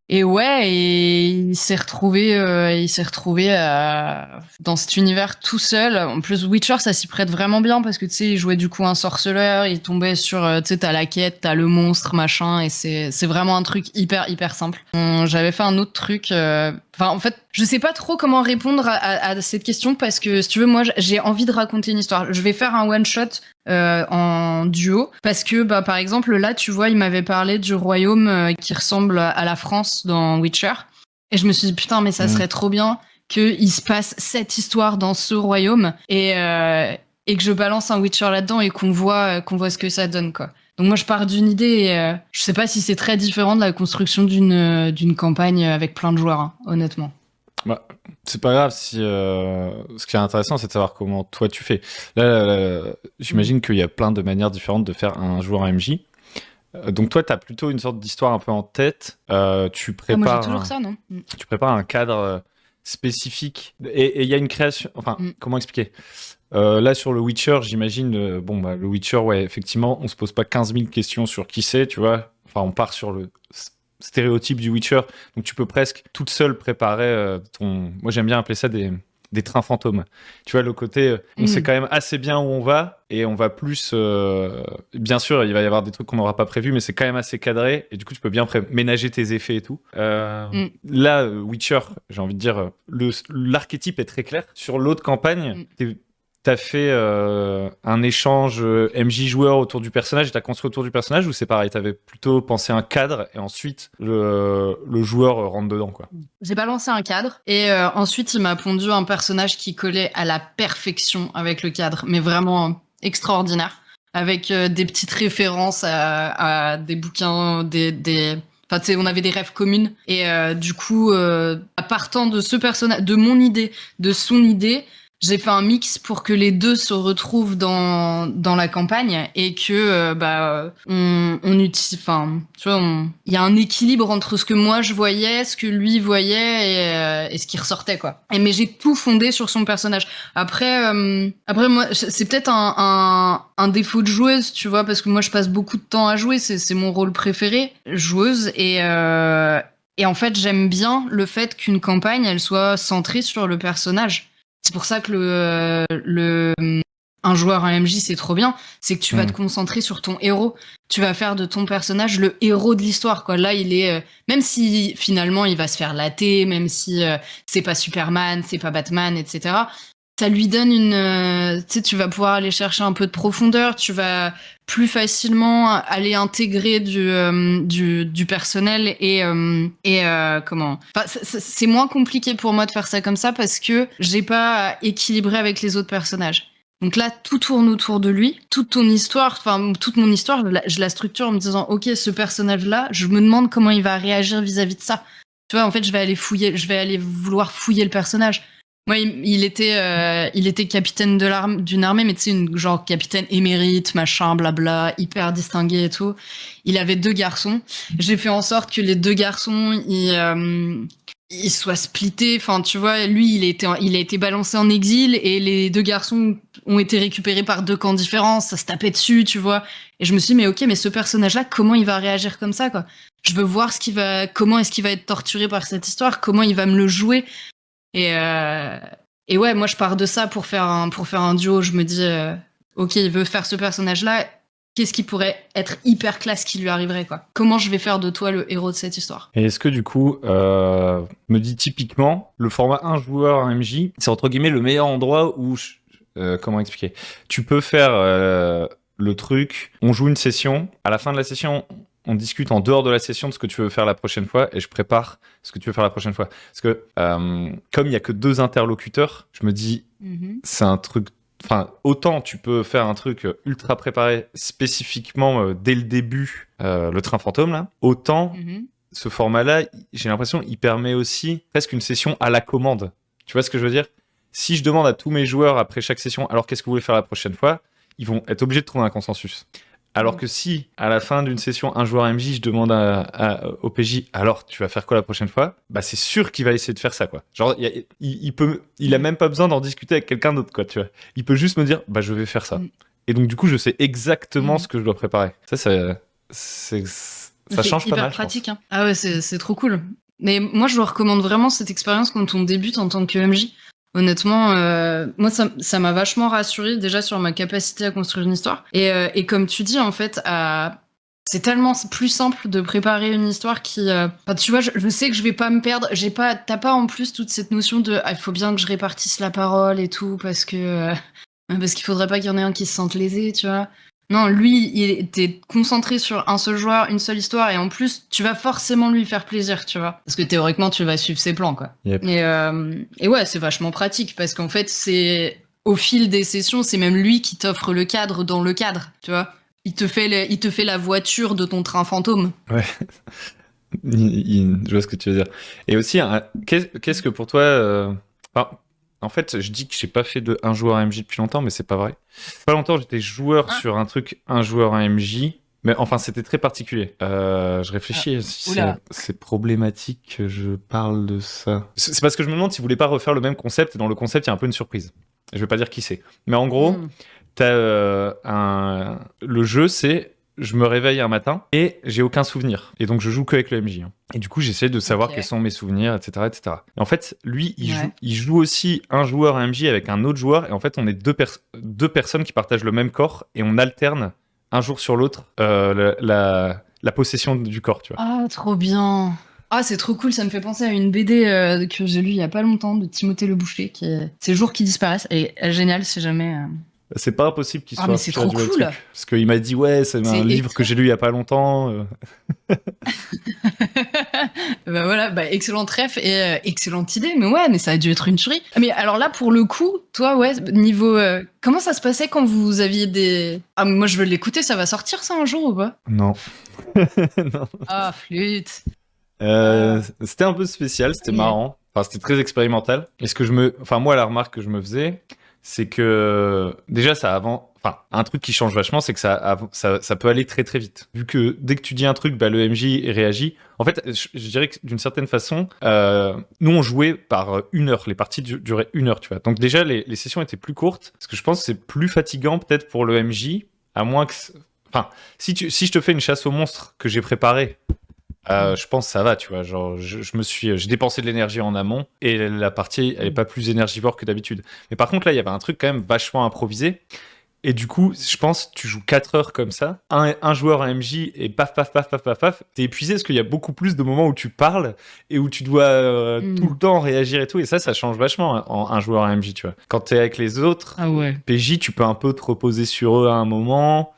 Et ouais, et il s'est retrouvé dans cet univers tout seul. En plus, Witcher, ça s'y prête vraiment bien parce que tu sais, il jouait du coup un sorceleur, il tombait sur, tu sais, t'as la quête, t'as le monstre, machin, et c'est vraiment un truc hyper simple. J'avais fait un autre truc. Enfin, en fait, je sais pas trop comment répondre à cette question parce que si tu veux, moi, j'ai envie de raconter une histoire. Je vais faire un one shot en duo parce que bah par exemple là tu vois il m'avait parlé du royaume qui ressemble à la France dans Witcher et je me suis dit putain mais ça serait trop bien qu'il se passe cette histoire dans ce royaume et que je balance un Witcher là-dedans et qu'on voit ce que ça donne quoi. Donc moi je pars d'une idée et je sais pas si c'est très différent de la construction d'une campagne avec plein de joueurs hein, honnêtement.
Bah, c'est pas grave si ce qui est intéressant c'est de savoir comment toi tu fais. Là, j'imagine qu'il y a plein de manières différentes de faire un joueur MJ. Donc toi tu as plutôt une sorte d'histoire un peu en tête. Tu
Moi j'ai
prépares
toujours ça non.
tu prépares un cadre spécifique et il y a une création. Enfin, comment expliquer? Là sur le Witcher, j'imagine bon bah le Witcher ouais effectivement on se pose pas 15 000 questions sur qui c'est, tu vois. Enfin on part sur le stéréotype du Witcher, donc tu peux presque toute seule préparer ton... Moi j'aime bien appeler ça des trains fantômes. Tu vois, le côté, on sait quand même assez bien où on va, et on va plus... Bien sûr, il va y avoir des trucs qu'on n'aura pas prévus, mais c'est quand même assez cadré, et du coup tu peux bien ménager tes effets et tout. Là, Witcher, j'ai envie de dire, l'archétype est très clair. Sur l'autre campagne, t'as fait un échange MJ joueur autour du personnage et t'as construit autour du personnage ou c'est pareil, t'avais plutôt pensé un cadre et ensuite le joueur rentre dedans quoi.
J'ai balancé un cadre et ensuite il m'a pondu un personnage qui collait à la perfection avec le cadre, mais vraiment extraordinaire, avec des petites références à des bouquins, Enfin, tu sais, on avait des rêves communes et du coup, partant de ce personnage, de mon idée, de son idée, j'ai fait un mix pour que les deux se retrouvent dans la campagne et que on utilise, enfin tu vois, il y a un équilibre entre ce que moi je voyais, ce que lui voyait et ce qui ressortait quoi. Mais j'ai tout fondé sur son personnage. Après moi c'est peut-être un défaut de joueuse, tu vois, parce que moi je passe beaucoup de temps à jouer, c'est mon rôle préféré, joueuse et en fait j'aime bien le fait qu'une campagne elle soit centrée sur le personnage. C'est pour ça que un joueur, un MJ, c'est trop bien. C'est que tu vas te concentrer sur ton héros. Tu vas faire de ton personnage le héros de l'histoire, quoi. Là, il est, même si finalement il va se faire latter, même si c'est pas Superman, c'est pas Batman, etc. Ça lui donne tu sais, tu vas pouvoir aller chercher un peu de profondeur. Tu vas plus facilement aller intégrer du personnel et comment. Enfin, c'est moins compliqué pour moi de faire ça comme ça parce que j'ai pas équilibré avec les autres personnages. Donc là, tout tourne autour de lui. Toute ton histoire, enfin toute mon histoire, je la structure en me disant, ok, ce personnage-là, je me demande comment il va réagir vis-à-vis de ça. Tu vois, en fait, je vais aller vouloir fouiller le personnage. Moi, il était capitaine d'une armée, mais tu sais, une genre capitaine émérite, machin, blabla, hyper distingué et tout. Il avait 2 garçons. J'ai fait en sorte que les 2 garçons, ils soient splittés. Enfin, tu vois, lui, il a été balancé en exil et les 2 garçons ont été récupérés par 2 camps différents. Ça se tapait dessus, tu vois. Et je me suis dit, mais ok, mais ce personnage-là, comment il va réagir comme ça, quoi? Je veux voir comment est-ce qu'il va être torturé par cette histoire, comment il va me le jouer. Et ouais, moi je pars de ça pour faire un duo. Je me dis, ok, il veut faire ce personnage-là. Qu'est-ce qui pourrait être hyper classe qui lui arriverait, quoi? Comment je vais faire de toi le héros de cette histoire?
Et est-ce que du coup, me dit typiquement, le format un joueur, un MJ, c'est entre guillemets le meilleur endroit où, comment expliquer? Tu peux faire le truc, on joue une session, à la fin de la session, on discute en dehors de la session de ce que tu veux faire la prochaine fois et je prépare ce que tu veux faire la prochaine fois. Parce que comme il n'y a que 2 interlocuteurs, je me dis, c'est un truc... Enfin, autant tu peux faire un truc ultra préparé spécifiquement dès le début, le train fantôme, là, autant ce format-là, j'ai l'impression, il permet aussi presque une session à la commande. Tu vois ce que je veux dire ? Si je demande à tous mes joueurs après chaque session, alors qu'est-ce que vous voulez faire la prochaine fois, ils vont être obligés de trouver un consensus. Alors que si, à la fin d'une session, un joueur MJ, je demande au PJ, alors tu vas faire quoi la prochaine fois ? Bah c'est sûr qu'il va essayer de faire ça, quoi. Genre, il a même pas besoin d'en discuter avec quelqu'un d'autre, quoi, tu vois. Il peut juste me dire, bah je vais faire ça. Et donc du coup, je sais exactement ce que je dois préparer. Ça change pas mal.
C'est hyper pratique, hein. Ah ouais, c'est trop cool. Mais moi, je vous recommande vraiment cette expérience quand on débute en tant que MJ. Honnêtement, moi, ça m'a vachement rassurée déjà sur ma capacité à construire une histoire. Et comme tu dis, en fait, c'est tellement plus simple de préparer une histoire qui... tu vois, je sais que je vais pas me perdre. T'as pas en plus toute cette notion de il faut bien que je répartisse la parole et tout, parce qu'il faudrait pas qu'il y en ait un qui se sente lésé, tu vois. Non, lui, t'es concentré sur un seul joueur, une seule histoire, et en plus, tu vas forcément lui faire plaisir, tu vois. Parce que théoriquement, tu vas suivre ses plans, quoi.
Yep.
Et ouais, c'est vachement pratique, parce qu'en fait, c'est au fil des sessions, c'est même lui qui t'offre le cadre dans le cadre, tu vois. Il te fait la voiture de ton train fantôme.
Ouais. Je vois ce que tu veux dire. Et aussi, qu'est-ce que pour toi... En fait, je dis que j'ai pas fait de un joueur MJ depuis longtemps, mais c'est pas vrai. Pas longtemps, j'étais joueur sur un truc, un joueur MJ, mais enfin, c'était très particulier. Je réfléchis si c'est problématique que je parle de ça. C'est parce que je me demande si vous voulez pas refaire le même concept, et dans le concept, il y a un peu une surprise. Je vais pas dire qui c'est. Mais en gros, le jeu, c'est... Je me réveille un matin et j'ai aucun souvenir. Et donc, je joue qu'avec le MJ. Et du coup, j'essaie de savoir quels sont mes souvenirs, etc., etc. Et en fait, lui, il joue aussi un joueur MJ avec un autre joueur. Et en fait, on est deux personnes qui partagent le même corps et on alterne un jour sur l'autre la possession du corps, tu vois.
Ah, trop bien. Ah, c'est trop cool. Ça me fait penser à une BD que j'ai lue il y a pas longtemps de Timothée Le Boucher, qui est Ces jours qui disparaissent. Et génial si jamais...
C'est pas impossible qu'il soit.
Mais c'est trop cool.
Parce qu'il m'a dit c'est un livre que j'ai lu il y a pas longtemps.
Bah voilà, excellente ref et excellente idée. Mais ouais, mais ça a dû être une tuerie. Mais alors là, pour le coup, toi, niveau comment ça se passait quand vous aviez des... Ah, mais moi je veux l'écouter. Ça va sortir ça un jour ou pas ?
Non.
Non. Ah, flûte.
C'était un peu spécial, c'était marrant. Enfin, c'était très expérimental. Moi, la remarque que je me faisais, c'est que déjà un truc qui change vachement, c'est que ça peut aller très très vite. Vu que dès que tu dis un truc, le MJ réagit. En fait, je dirais que d'une certaine façon, nous on jouait par 1 heure. Les parties duraient 1 heure, tu vois. Donc déjà les sessions étaient plus courtes, parce que je pense que c'est plus fatigant peut-être pour le MJ, à moins que... Enfin, si je te fais une chasse aux monstres que j'ai préparée, je pense que ça va, tu vois. Genre, j'ai dépensé de l'énergie en amont et la partie, elle est pas plus énergivore que d'habitude. Mais par contre, là, il y avait un truc quand même vachement improvisé. Et du coup, je pense, tu joues 4 heures comme ça, un joueur, un MJ, et paf, paf, paf, paf, paf, paf. T'es épuisé parce qu'il y a beaucoup plus de moments où tu parles et où tu dois tout le temps réagir et tout. Et ça change vachement en un joueur, un MJ, tu vois. Quand t'es avec les autres, PJ, tu peux un peu te reposer sur eux à un moment.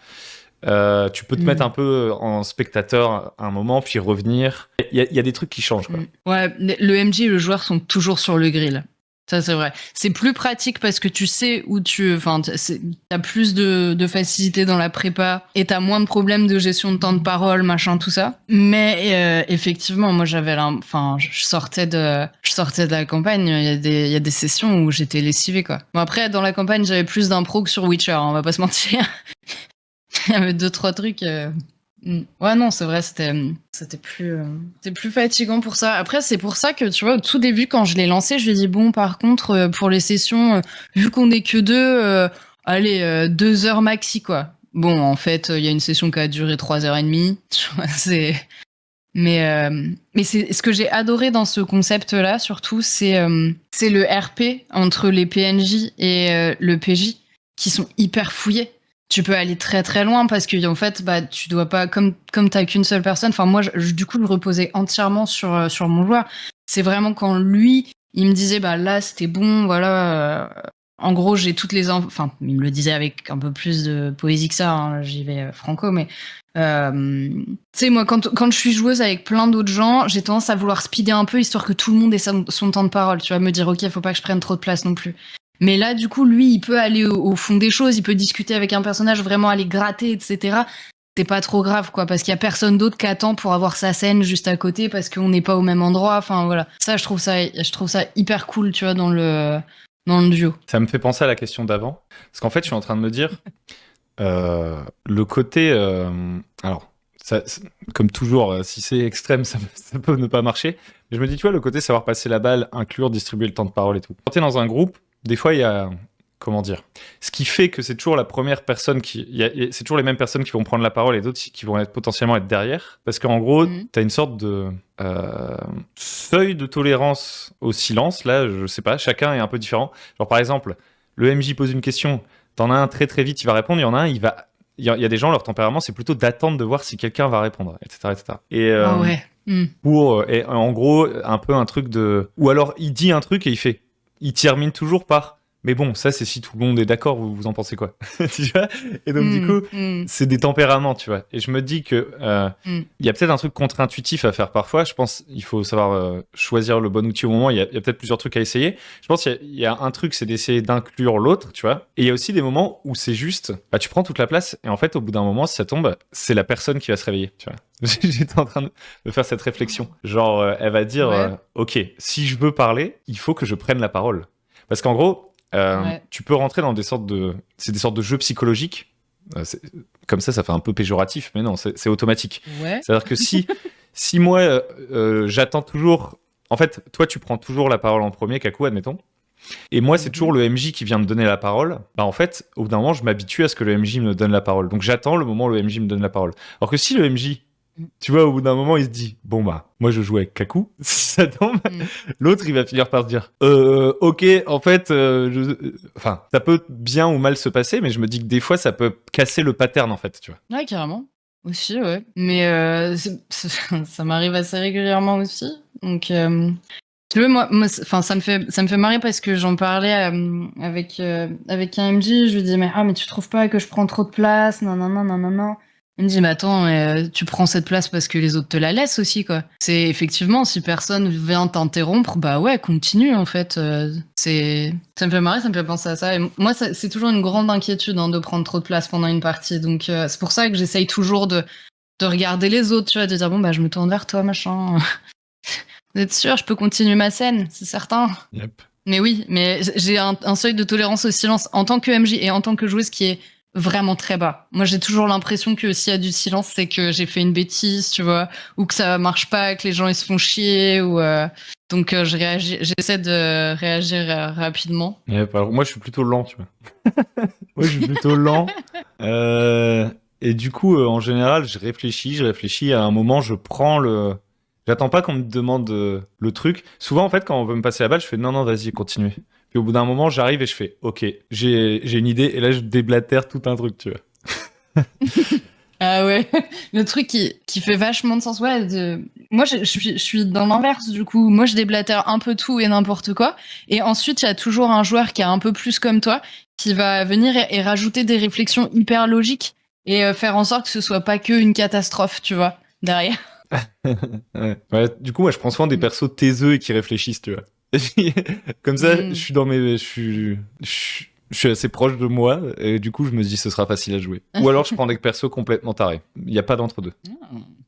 Tu peux te mettre un peu en spectateur à un moment, puis revenir. Il y a des trucs qui changent, quoi.
Ouais, le MJ et le joueur sont toujours sur le grill. Ça, c'est vrai. C'est plus pratique parce que tu sais où t'as plus de facilité dans la prépa et t'as moins de problèmes de gestion de temps de parole, machin, tout ça. Mais effectivement, moi, je sortais de la campagne. Il y a des sessions où j'étais lessivée, quoi. Bon, après, dans la campagne, j'avais plus d'impro que sur Witcher, on va pas se mentir. Il y avait 2-3 trucs. Ouais, non, c'est vrai, c'était plus fatigant pour ça. Après, c'est pour ça que, tu vois, au tout début, quand je l'ai lancé, je lui ai dit, bon, par contre, pour les sessions, vu qu'on est que 2, allez, 2 heures maxi, quoi. Bon, en fait, il y a une session qui a duré 3h30. Tu vois, mais c'est ce que j'ai adoré dans ce concept-là, surtout, c'est le RP entre les PNJ et le PJ qui sont hyper fouillés. Tu peux aller très très loin parce que en fait tu dois pas comme t'as qu'une seule personne. Enfin moi du coup je reposais entièrement sur mon joueur. C'est vraiment quand lui il me disait là c'était bon, voilà, En gros, j'ai toutes les enfin, il me le disait avec un peu plus de poésie que ça, hein, j'y vais franco, mais tu sais, moi, quand je suis joueuse avec plein d'autres gens, j'ai tendance à vouloir speeder un peu, histoire que tout le monde ait son temps de parole, tu vois, me dire, ok, faut pas que je prenne trop de place non plus. Mais là, du coup, lui, il peut aller au fond des choses, il peut discuter avec un personnage, vraiment aller gratter, etc. C'est pas trop grave, quoi, parce qu'il y a personne d'autre qui attend pour avoir sa scène juste à côté, parce qu'on n'est pas au même endroit, enfin, voilà. Ça, je trouve ça hyper cool, tu vois, dans le duo.
Ça me fait penser à la question d'avant, parce qu'en fait, je suis en train de me dire, le côté... alors, comme toujours, si c'est extrême, ça peut ne pas marcher. Mais je me dis, tu vois, le côté savoir passer la balle, inclure, distribuer le temps de parole et tout. Quand t'es dans un groupe, des fois, il y a... Comment dire? Ce qui fait que c'est toujours la première personne c'est toujours les mêmes personnes qui vont prendre la parole et d'autres qui vont potentiellement être derrière. Parce qu'en gros, t'as une sorte de seuil de tolérance au silence. Là, je sais pas, chacun est un peu différent. Genre, par exemple, le MJ pose une question, t'en as un très très vite, il va répondre, il y en a un, il y a des gens, leur tempérament, c'est plutôt d'attendre de voir si quelqu'un va répondre, etc. etc. Et,
ouais.
et en gros, un peu un truc de... Ou alors, il dit un truc et il termine toujours par... Mais bon, ça, c'est si tout le monde est d'accord, vous en pensez quoi? Tu vois? Et donc, du coup, c'est des tempéraments, tu vois. Et je me dis que il y a peut-être un truc contre-intuitif à faire parfois. Je pense qu'il faut savoir choisir le bon outil au moment. Il y a peut-être plusieurs trucs à essayer. Je pense qu'il y a un truc, c'est d'essayer d'inclure l'autre, tu vois. Et il y a aussi des moments où c'est juste, bah, tu prends toute la place et en fait, au bout d'un moment, si ça tombe, c'est la personne qui va se réveiller, tu vois. J'étais en train de faire cette réflexion. Genre, elle va dire, ok, si je veux parler, il faut que je prenne la parole. Parce qu'en gros, tu peux rentrer dans des sortes de jeux psychologiques. Comme ça fait un peu péjoratif, mais non, c'est automatique.
Ouais.
C'est-à-dire que si moi, j'attends toujours... En fait, toi, tu prends toujours la parole en premier, Kakou, admettons. Et moi, c'est toujours le MJ qui vient me donner la parole. Bah, en fait, au bout d'un moment, je m'habitue à ce que le MJ me donne la parole. Donc, j'attends le moment où le MJ me donne la parole. Alors que si le MJ... Tu vois, au bout d'un moment, il se dit, bon bah, moi je joue avec Kakou, si ça tombe, l'autre il va finir par se dire, ok, en fait, enfin, ça peut bien ou mal se passer, mais je me dis que des fois, ça peut casser le pattern, en fait, tu vois.
Ouais, carrément. Aussi, ouais. Mais ça m'arrive assez régulièrement aussi. Donc, tu veux, moi ça me fait marrer parce que j'en parlais avec un MJ, je lui dis, mais tu trouves pas que je prends trop de place, non. Il me dit, mais attends, tu prends cette place parce que les autres te la laissent aussi, quoi. C'est effectivement, si personne vient t'interrompre, bah ouais, continue, en fait. Ça me fait marrer, ça me fait penser à ça. Et moi, c'est toujours une grande inquiétude de prendre trop de place pendant une partie. Donc, c'est pour ça que j'essaye toujours de regarder les autres, tu vois, de dire, bon, bah, je me tourne vers toi, machin. Vous êtes sûr, je peux continuer ma scène, c'est certain.
Yep.
Mais oui, mais j'ai un seuil de tolérance au silence en tant que MJ et en tant que joueuse qui est vraiment très bas. Moi, j'ai toujours l'impression que s'il y a du silence, c'est que j'ai fait une bêtise, tu vois, ou que ça marche pas, que les gens ils se font chier, ou donc j'essaie de réagir rapidement.
Alors, moi, je suis plutôt lent, tu vois. Moi, je suis plutôt lent. Et du coup, en général, je réfléchis. À un moment, je prends le... J'attends pas qu'on me demande le truc. Souvent, en fait, quand on veut me passer la balle, je fais non, vas-y, continue. Puis au bout d'un moment, j'arrive et je fais ok, j'ai une idée. Et là, je déblatère tout un truc, tu vois.
Ah ouais, le truc qui fait vachement de sens. Ouais, moi, je suis dans l'inverse, du coup. Moi, je déblatère un peu tout et n'importe quoi. Et ensuite, il y a toujours un joueur qui est un peu plus comme toi, qui va venir et rajouter des réflexions hyper logiques et faire en sorte que ce soit pas que une catastrophe, tu vois, derrière.
Ouais, du coup, moi, je prends soin des persos taiseux et qui réfléchissent, tu vois. Comme ça, je suis dans mes... Je suis assez proche de moi, et du coup, je me dis ce sera facile à jouer. Ou alors, je prends des persos complètement tarés. Il n'y a pas d'entre-deux.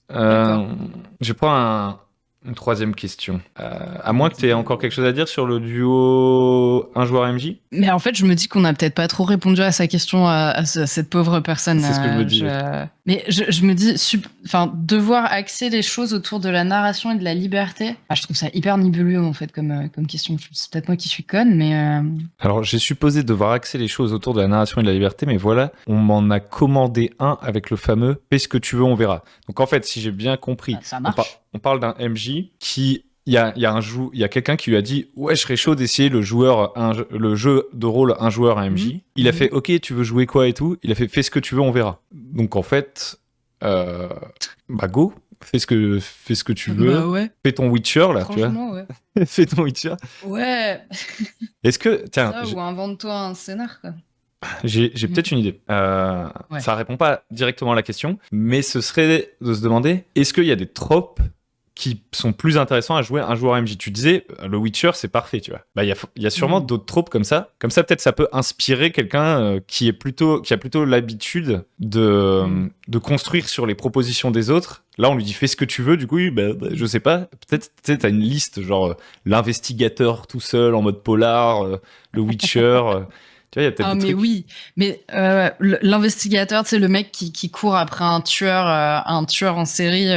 Je prends une troisième question. À moins que tu aies encore quelque chose à dire sur le duo un joueur MJ.
Mais en fait, je me dis qu'on n'a peut-être pas trop répondu à sa question à cette pauvre personne.
C'est ce que je me dis.
Mais je me dis, devoir axer les choses autour de la narration et de la liberté, je trouve ça hyper nébuleux en fait comme question. C'est peut-être moi qui suis conne, mais...
Alors, j'ai supposé devoir axer les choses autour de la narration et de la liberté, mais voilà, on m'en a commandé un avec le fameux « Fais ce que tu veux, on verra ». Donc en fait, si j'ai bien compris,
ça marche.
On parle d'un MJ qui... Il y a quelqu'un qui lui a dit « Ouais, je serais chaud d'essayer le jeu de rôle un joueur, un MJ ». Il a fait « Ok, tu veux jouer quoi et tout ?» Il a fait « Fais ce que tu veux, on verra ». Donc en fait, go. fais ce que tu veux.
Bah ouais.
Fais ton Witcher, là, tu vois.
Franchement, ouais.
Fais ton Witcher.
Ouais.
Est-ce que... Tiens,
Ça, ou invente-toi un scénar, quoi.
j'ai peut-être une idée.
Ouais.
Ça répond pas directement à la question, mais ce serait de se demander, est-ce qu'il y a des tropes qui sont plus intéressants à jouer un joueur MJ? Tu disais, le Witcher, c'est parfait, tu vois. Bah, il y a sûrement d'autres tropes comme ça. Comme ça, peut-être, ça peut inspirer quelqu'un qui a plutôt l'habitude de construire sur les propositions des autres. Là, on lui dit, fais ce que tu veux. Du coup, je sais pas. Peut-être, tu sais, t'as une liste, genre, l'investigateur tout seul, en mode polar, le Witcher. Tu vois, il y a peut-être des
mais
trucs.
oui, mais l'investigateur, c'est le mec qui court après un tueur en série.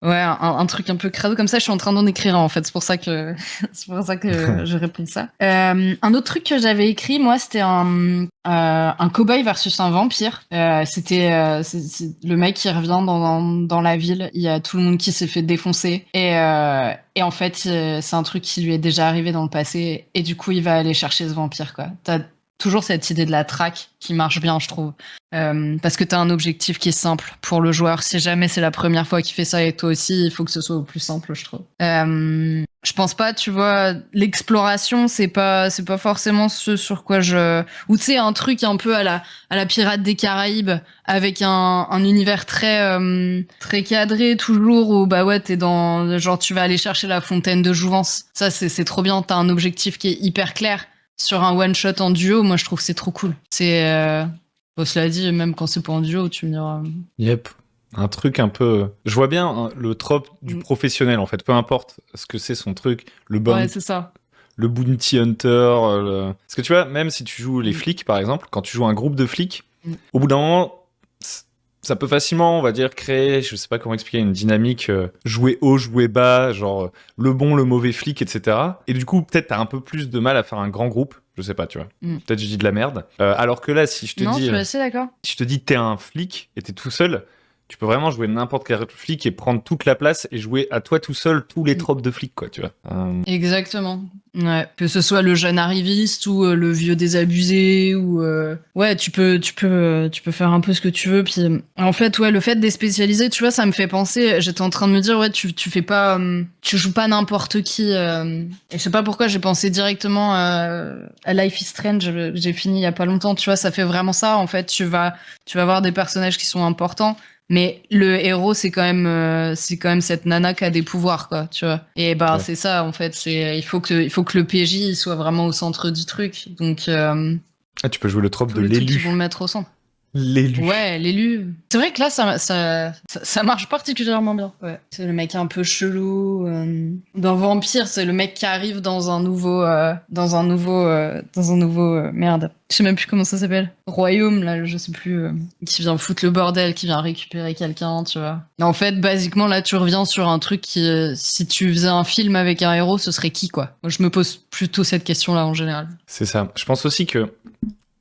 Ouais, un truc un peu crado comme ça. Je suis en train d'en écrire un, en fait. C'est pour ça que je réponds ça. Un autre truc que j'avais écrit, moi, c'était un cow-boy versus un vampire. C'était c'est le mec qui revient dans la ville. Il y a tout le monde qui s'est fait défoncer et en fait, c'est un truc qui lui est déjà arrivé dans le passé et du coup, il va aller chercher ce vampire, quoi. T'as toujours cette idée de la traque qui marche bien, je trouve. Parce que t'as un objectif qui est simple pour le joueur. Si jamais c'est la première fois qu'il fait ça et toi aussi, il faut que ce soit au plus simple, je trouve. Je pense pas, tu vois, l'exploration, c'est pas forcément ce sur quoi ou tu sais, un truc un peu à la Pirate des Caraïbes, avec un univers très cadré, toujours, où bah ouais, t'es dans, genre, tu vas aller chercher la fontaine de jouvence. Ça, c'est trop bien. T'as un objectif qui est hyper clair. Sur un one-shot en duo, moi, je trouve que c'est trop cool. Cela dit, même quand c'est pas en duo, tu me diras.
Yep. Un truc un peu... Je vois bien hein, le trope du professionnel, en fait. Peu importe ce que c'est son truc.
Ouais, c'est ça.
Le bounty hunter. Parce que tu vois, même si tu joues les flics, par exemple, quand tu joues un groupe de flics, au bout d'un moment, ça peut facilement, on va dire, créer, je sais pas comment expliquer, une dynamique jouer haut, jouer bas, genre le bon, le mauvais flic, etc. Et du coup, peut-être t'as un peu plus de mal à faire un grand groupe. Je sais pas, tu vois. Peut-être je dis de la merde. Alors que là, si je te
non,
dis...
je suis assez d'accord.
Si je te dis t'es un flic et t'es tout seul, tu peux vraiment jouer n'importe quel flic et prendre toute la place et jouer à toi tout seul tous les tropes de flic, quoi, tu vois.
Exactement. Ouais. Que ce soit le jeune arriviste ou le vieux désabusé ou ouais, tu peux faire un peu ce que tu veux. Puis en fait, ouais, le fait d'être spécialisé, tu vois, ça me fait penser. J'étais en train de me dire, ouais, tu fais pas, tu joues pas n'importe qui. Et je sais pas pourquoi j'ai pensé directement à Life is Strange. J'ai fini il y a pas longtemps. Tu vois, ça fait vraiment ça. En fait, tu vas avoir des personnages qui sont importants. Mais le héros, c'est quand même cette nana qui a des pouvoirs, quoi, tu vois. Et bah, ouais. C'est ça, en fait. Il faut que le PJ soit vraiment au centre du truc. Donc,
tu peux jouer le trope de l'élu.
Ils vont le mettre au centre.
L'élu.
Ouais, l'élu. C'est vrai que là, ça marche particulièrement bien. Ouais. C'est le mec un peu chelou. Dans Vampire, c'est le mec qui arrive dans un nouveau merde. Je sais même plus comment ça s'appelle. Royaume, là, je sais plus. Qui vient foutre le bordel, qui vient récupérer quelqu'un, tu vois. En fait, basiquement, là, tu reviens sur un truc qui, si tu faisais un film avec un héros, ce serait qui, quoi? Moi, je me pose plutôt cette question-là, en général.
C'est ça. Je pense aussi que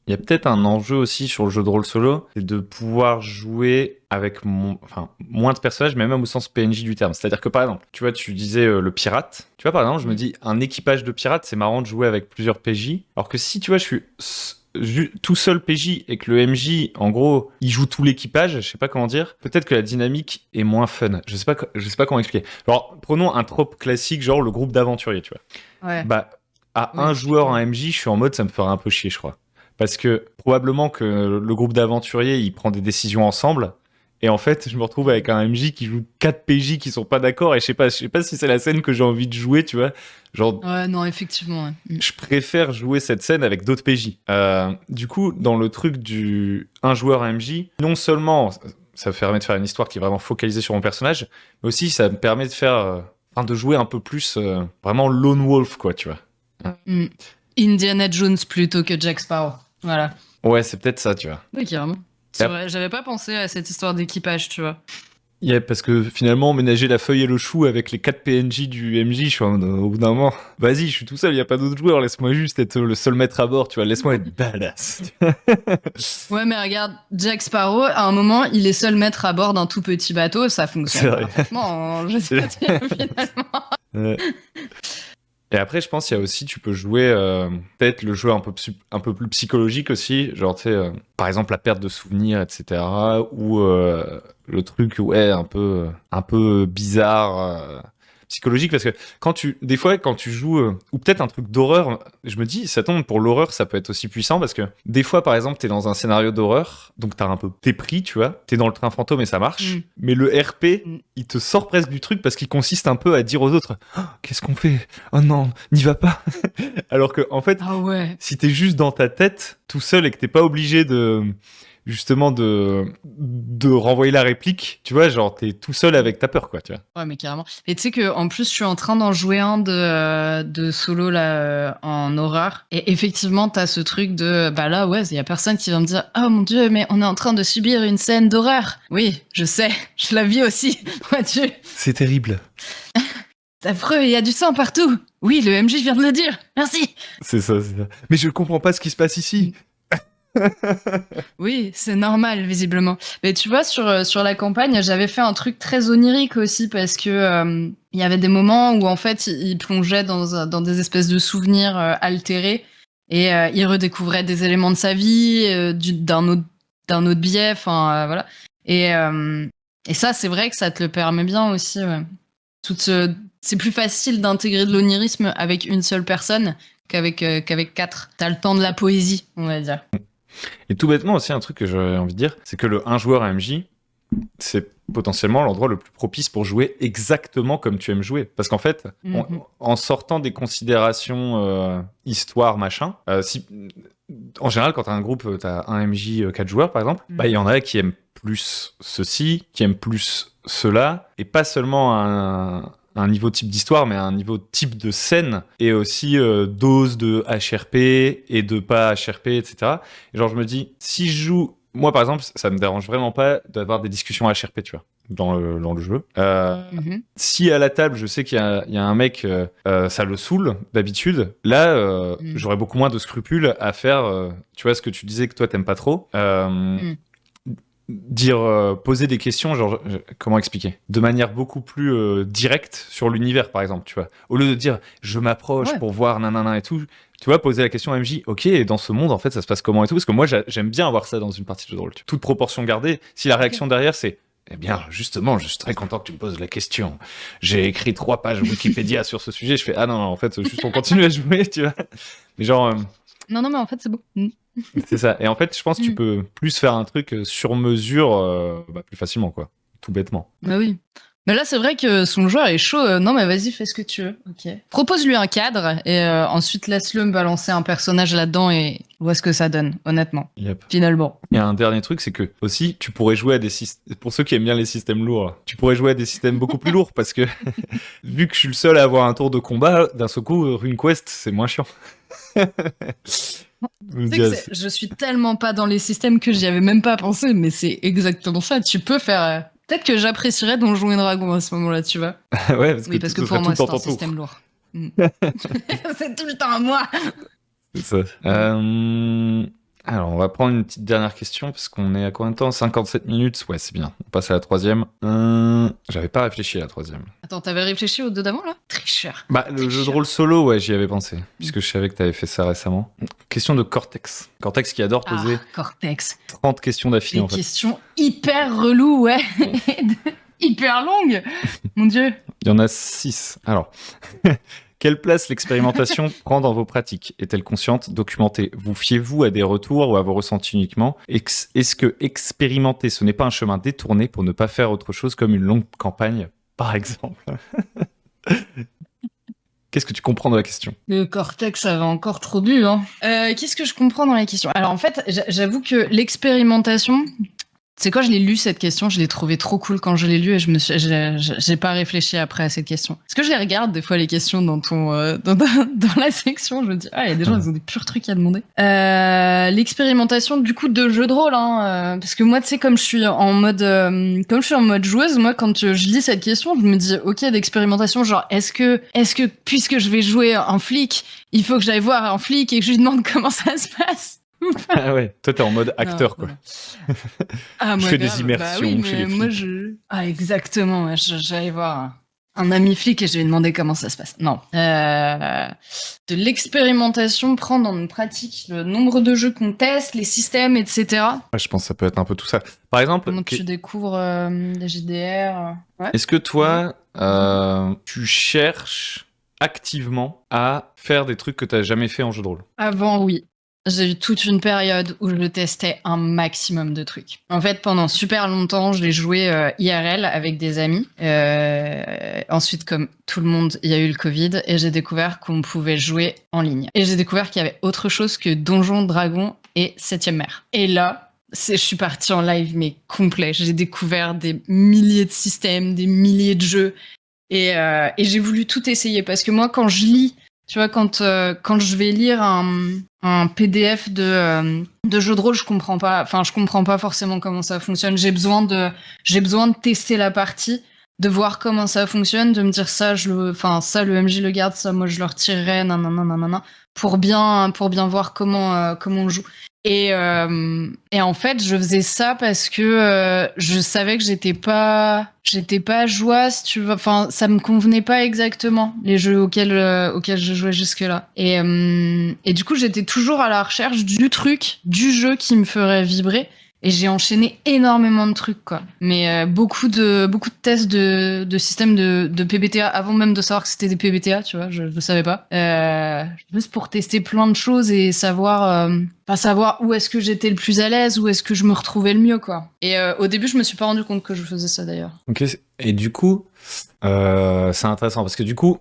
il y a peut-être un enjeu aussi sur le jeu de rôle solo, c'est de pouvoir jouer avec moins de personnages, mais même au sens PNJ du terme. C'est-à-dire que par exemple, tu vois, tu disais le pirate. Tu vois, par exemple, je me dis, un équipage de pirates, c'est marrant de jouer avec plusieurs PJ. Alors que si, tu vois, je suis tout seul PJ et que le MJ, en gros, il joue tout l'équipage, je sais pas comment dire, peut-être que la dynamique est moins fun. Je sais pas comment expliquer. Alors, prenons un trope classique, genre le groupe d'aventuriers, tu vois.
Ouais.
Bah, un joueur, un MJ, je suis en mode, ça me ferait un peu chier, je crois. Parce que probablement que le groupe d'aventuriers, il prend des décisions ensemble. Et en fait, je me retrouve avec un MJ qui joue 4 PJ qui sont pas d'accord. Et je sais pas si c'est la scène que j'ai envie de jouer, tu vois. Genre,
ouais, non, effectivement. Ouais.
Je préfère jouer cette scène avec d'autres PJ. Du coup, dans le truc du un joueur MJ, non seulement ça me permet de faire une histoire qui est vraiment focalisée sur mon personnage, mais aussi ça me permet de faire, de jouer un peu plus vraiment lone wolf, quoi, tu vois.
Indiana Jones plutôt que Jack Sparrow. Voilà.
Ouais, c'est peut-être ça, tu vois.
Oui, carrément. C'est vrai, j'avais pas pensé à cette histoire d'équipage, tu vois.
Yeah, parce que finalement, ménager la feuille et le chou avec les 4 PNJ du MJ, je suis au bout d'un moment, vas-y, je suis tout seul, il y a pas d'autres joueurs, laisse-moi juste être le seul maître à bord, tu vois, laisse-moi être badass.
Ouais, mais regarde, Jack Sparrow, à un moment, il est seul maître à bord d'un tout petit bateau, ça fonctionne parfaitement, je sais pas dire, finalement.
Et après, je pense qu'il y a aussi, tu peux jouer peut-être le jeu un peu plus psychologique aussi, genre, tu sais, par exemple, la perte de souvenirs, etc. Ou le truc, ouais, un peu bizarre, psychologique, parce que des fois, quand tu joues, ou peut-être un truc d'horreur, je me dis, ça tombe, pour l'horreur, ça peut être aussi puissant, parce que des fois, par exemple, t'es dans un scénario d'horreur, donc t'es pris, tu vois, t'es dans le train fantôme et ça marche, mais le RP, il te sort presque du truc, parce qu'il consiste un peu à dire aux autres, oh, qu'est-ce qu'on fait? Oh non, n'y va pas. Alors que, en fait, si t'es juste dans ta tête, tout seul, et que t'es pas obligé justement de renvoyer la réplique, tu vois, genre t'es tout seul avec ta peur, quoi, tu vois.
Ouais, mais carrément. Et tu sais que en plus je suis en train d'en jouer un de solo là en horreur, et effectivement t'as ce truc de bah là ouais, il y a personne qui va me dire oh mon dieu mais on est en train de subir une scène d'horreur. Oui, je sais, je la vis aussi. Mon dieu.
C'est terrible.
C'est affreux, il y a du sang partout. Oui, le MJ vient de le dire. Merci.
C'est ça. Mais je comprends pas ce qui se passe ici.
Oui, c'est normal, visiblement. Mais tu vois, sur la campagne, j'avais fait un truc très onirique aussi, parce que il y avait des moments où, en fait, il plongeait dans des espèces de souvenirs altérés, et il redécouvrait des éléments de sa vie, d'un autre biais, enfin, voilà. Et ça, c'est vrai que ça te le permet bien aussi, ouais. C'est plus facile d'intégrer de l'onirisme avec une seule personne qu'avec 4. T'as le temps de la poésie, on va dire.
Et tout bêtement aussi, un truc que j'aurais envie de dire, c'est que le 1 joueur AMJ, c'est potentiellement l'endroit le plus propice pour jouer exactement comme tu aimes jouer. Parce qu'en fait, en sortant des considérations histoire, machin, en général, quand t'as un groupe, t'as un MJ 4 joueurs, par exemple, bah, il y en a qui aiment plus ceci, qui aiment plus cela, et pas seulement un niveau type d'histoire, mais un niveau type de scène, et aussi dose de HRP et de pas HRP, etc. Et genre, je me dis, si je joue... Moi, par exemple, ça me dérange vraiment pas d'avoir des discussions HRP, tu vois, dans le jeu. Si à la table, je sais qu'il y a un mec, ça le saoule, d'habitude, là, j'aurais beaucoup moins de scrupules à faire, tu vois, ce que tu disais que toi, t'aimes pas trop. Poser des questions, genre, comment expliquer, de manière beaucoup plus directe sur l'univers, par exemple, tu vois, au lieu de dire je m'approche pour voir nanana et tout, tu vois, poser la question à MJ, ok, et dans ce monde, en fait, ça se passe comment et tout, parce que moi, j'aime bien avoir ça dans une partie de jeu de rôle, toute proportion gardée. Si la réaction derrière, c'est eh bien, justement, je suis très content que tu me poses la question. J'ai écrit 3 pages Wikipédia sur ce sujet. Je fais ah non, en fait, juste on continue à jouer, tu vois. Mais genre.
Non, mais en fait, c'est beau.
C'est ça. Et en fait, je pense que tu peux plus faire un truc sur mesure plus facilement, quoi. Tout bêtement.
Bah oui. Mais là, c'est vrai que son joueur est chaud. Non, mais vas-y, fais ce que tu veux. Ok. Propose-lui un cadre et ensuite laisse-le me balancer un personnage là-dedans et vois ce que ça donne, honnêtement.
Yep.
Finalement.
Il y a un dernier truc, c'est que aussi, tu pourrais jouer à des systèmes. Pour ceux qui aiment bien les systèmes lourds, tu pourrais jouer à des systèmes beaucoup plus lourds parce que vu que je suis le seul à avoir un tour de combat, d'un seul coup, RuneQuest, c'est moins chiant.
Je suis tellement pas dans les systèmes que j'y avais même pas pensé, mais c'est exactement ça. Tu peux faire. Peut-être que j'apprécierais Donjons et Dragons à ce moment-là, tu vois.
Ouais, parce que
pour moi, c'est un système lourd. C'est tout le temps à moi.
C'est ça. Alors, on va prendre une petite dernière question, parce qu'on est à combien de temps? 57 minutes? Ouais, c'est bien. On passe à la troisième. J'avais pas réfléchi à la troisième.
Attends, t'avais réfléchi aux deux d'avant, là? Tricheur.
Le jeu de rôle solo, ouais, j'y avais pensé, puisque je savais que t'avais fait ça récemment. Question de Cortex. Cortex qui adore poser
Cortex.
30 questions d'affilée, en fait.
Des questions hyper reloues, ouais. Hyper longues. Mon Dieu.
Il y en a 6. Alors... Quelle place l'expérimentation prend dans vos pratiques? Est-elle consciente, documentée? Vous fiez-vous à des retours ou à vos ressentis uniquement? Est-ce que expérimenter, ce n'est pas un chemin détourné pour ne pas faire autre chose comme une longue campagne, par exemple? Qu'est-ce que tu comprends dans la question?
Le Cortex, ça va encore trop bu, hein. Qu'est-ce que je comprends dans la question? Alors en fait, j'avoue que l'expérimentation... C'est quand je l'ai lu cette question, je l'ai trouvé trop cool quand je l'ai lu et j'ai pas réfléchi après à cette question. Parce que je les regarde des fois les questions dans dans la section, je me dis il y a des gens ils ont des purs trucs à demander. L'expérimentation du coup de jeu de rôle, hein, parce que moi tu sais comme je suis en mode joueuse, moi quand je lis cette question, je me dis ok d'expérimentation genre est-ce que puisque je vais jouer un flic, il faut que j'aille voir un flic et que je lui demande comment ça se passe.
Ah ouais, toi t'es en mode acteur, quoi.
Ah,
je fais des immersions
chez les flics. Exactement, j'allais voir un ami flic et je lui ai demandé comment ça se passe. Non. De l'expérimentation, prendre en pratique le nombre de jeux qu'on teste, les systèmes, etc.
Ouais, je pense que ça peut être un peu tout ça. Par exemple,
Comment tu découvres les JDR. Ouais.
est-ce que toi, tu cherches activement à faire des trucs que tu n'as jamais fait en jeu de rôle?
Avant, oui. J'ai eu toute une période où je testais un maximum de trucs. En fait, pendant super longtemps, je l'ai joué IRL avec des amis. Ensuite, comme tout le monde, il y a eu le Covid et j'ai découvert qu'on pouvait jouer en ligne. Et j'ai découvert qu'il y avait autre chose que Donjons, Dragons et 7e mer. Et là, je suis partie en live, mais complet. J'ai découvert des milliers de systèmes, des milliers de jeux. Et j'ai voulu tout essayer parce que moi, quand je lis, tu vois, quand je vais lire un PDF de jeu de rôle, je comprends pas forcément comment ça fonctionne. J'ai besoin de tester la partie, de voir comment ça fonctionne, de me dire ça, le MJ le garde, ça, moi je le retirerai, nanana, pour bien voir comment on joue. Et en fait, je faisais ça parce que je savais que j'étais pas joueuse, tu vois. Enfin, ça me convenait pas exactement les jeux auxquels je jouais jusque-là. Et du coup, j'étais toujours à la recherche du jeu qui me ferait vibrer. Et j'ai enchaîné énormément de trucs, quoi. Mais beaucoup de tests de systèmes de PBTA avant même de savoir que c'était des PBTA, tu vois, je ne savais pas. Juste pour tester plein de choses et savoir où est-ce que j'étais le plus à l'aise, où est-ce que je me retrouvais le mieux, quoi. Et au début, je me suis pas rendu compte que je faisais ça, d'ailleurs.
Ok, et du coup, c'est intéressant parce que du coup,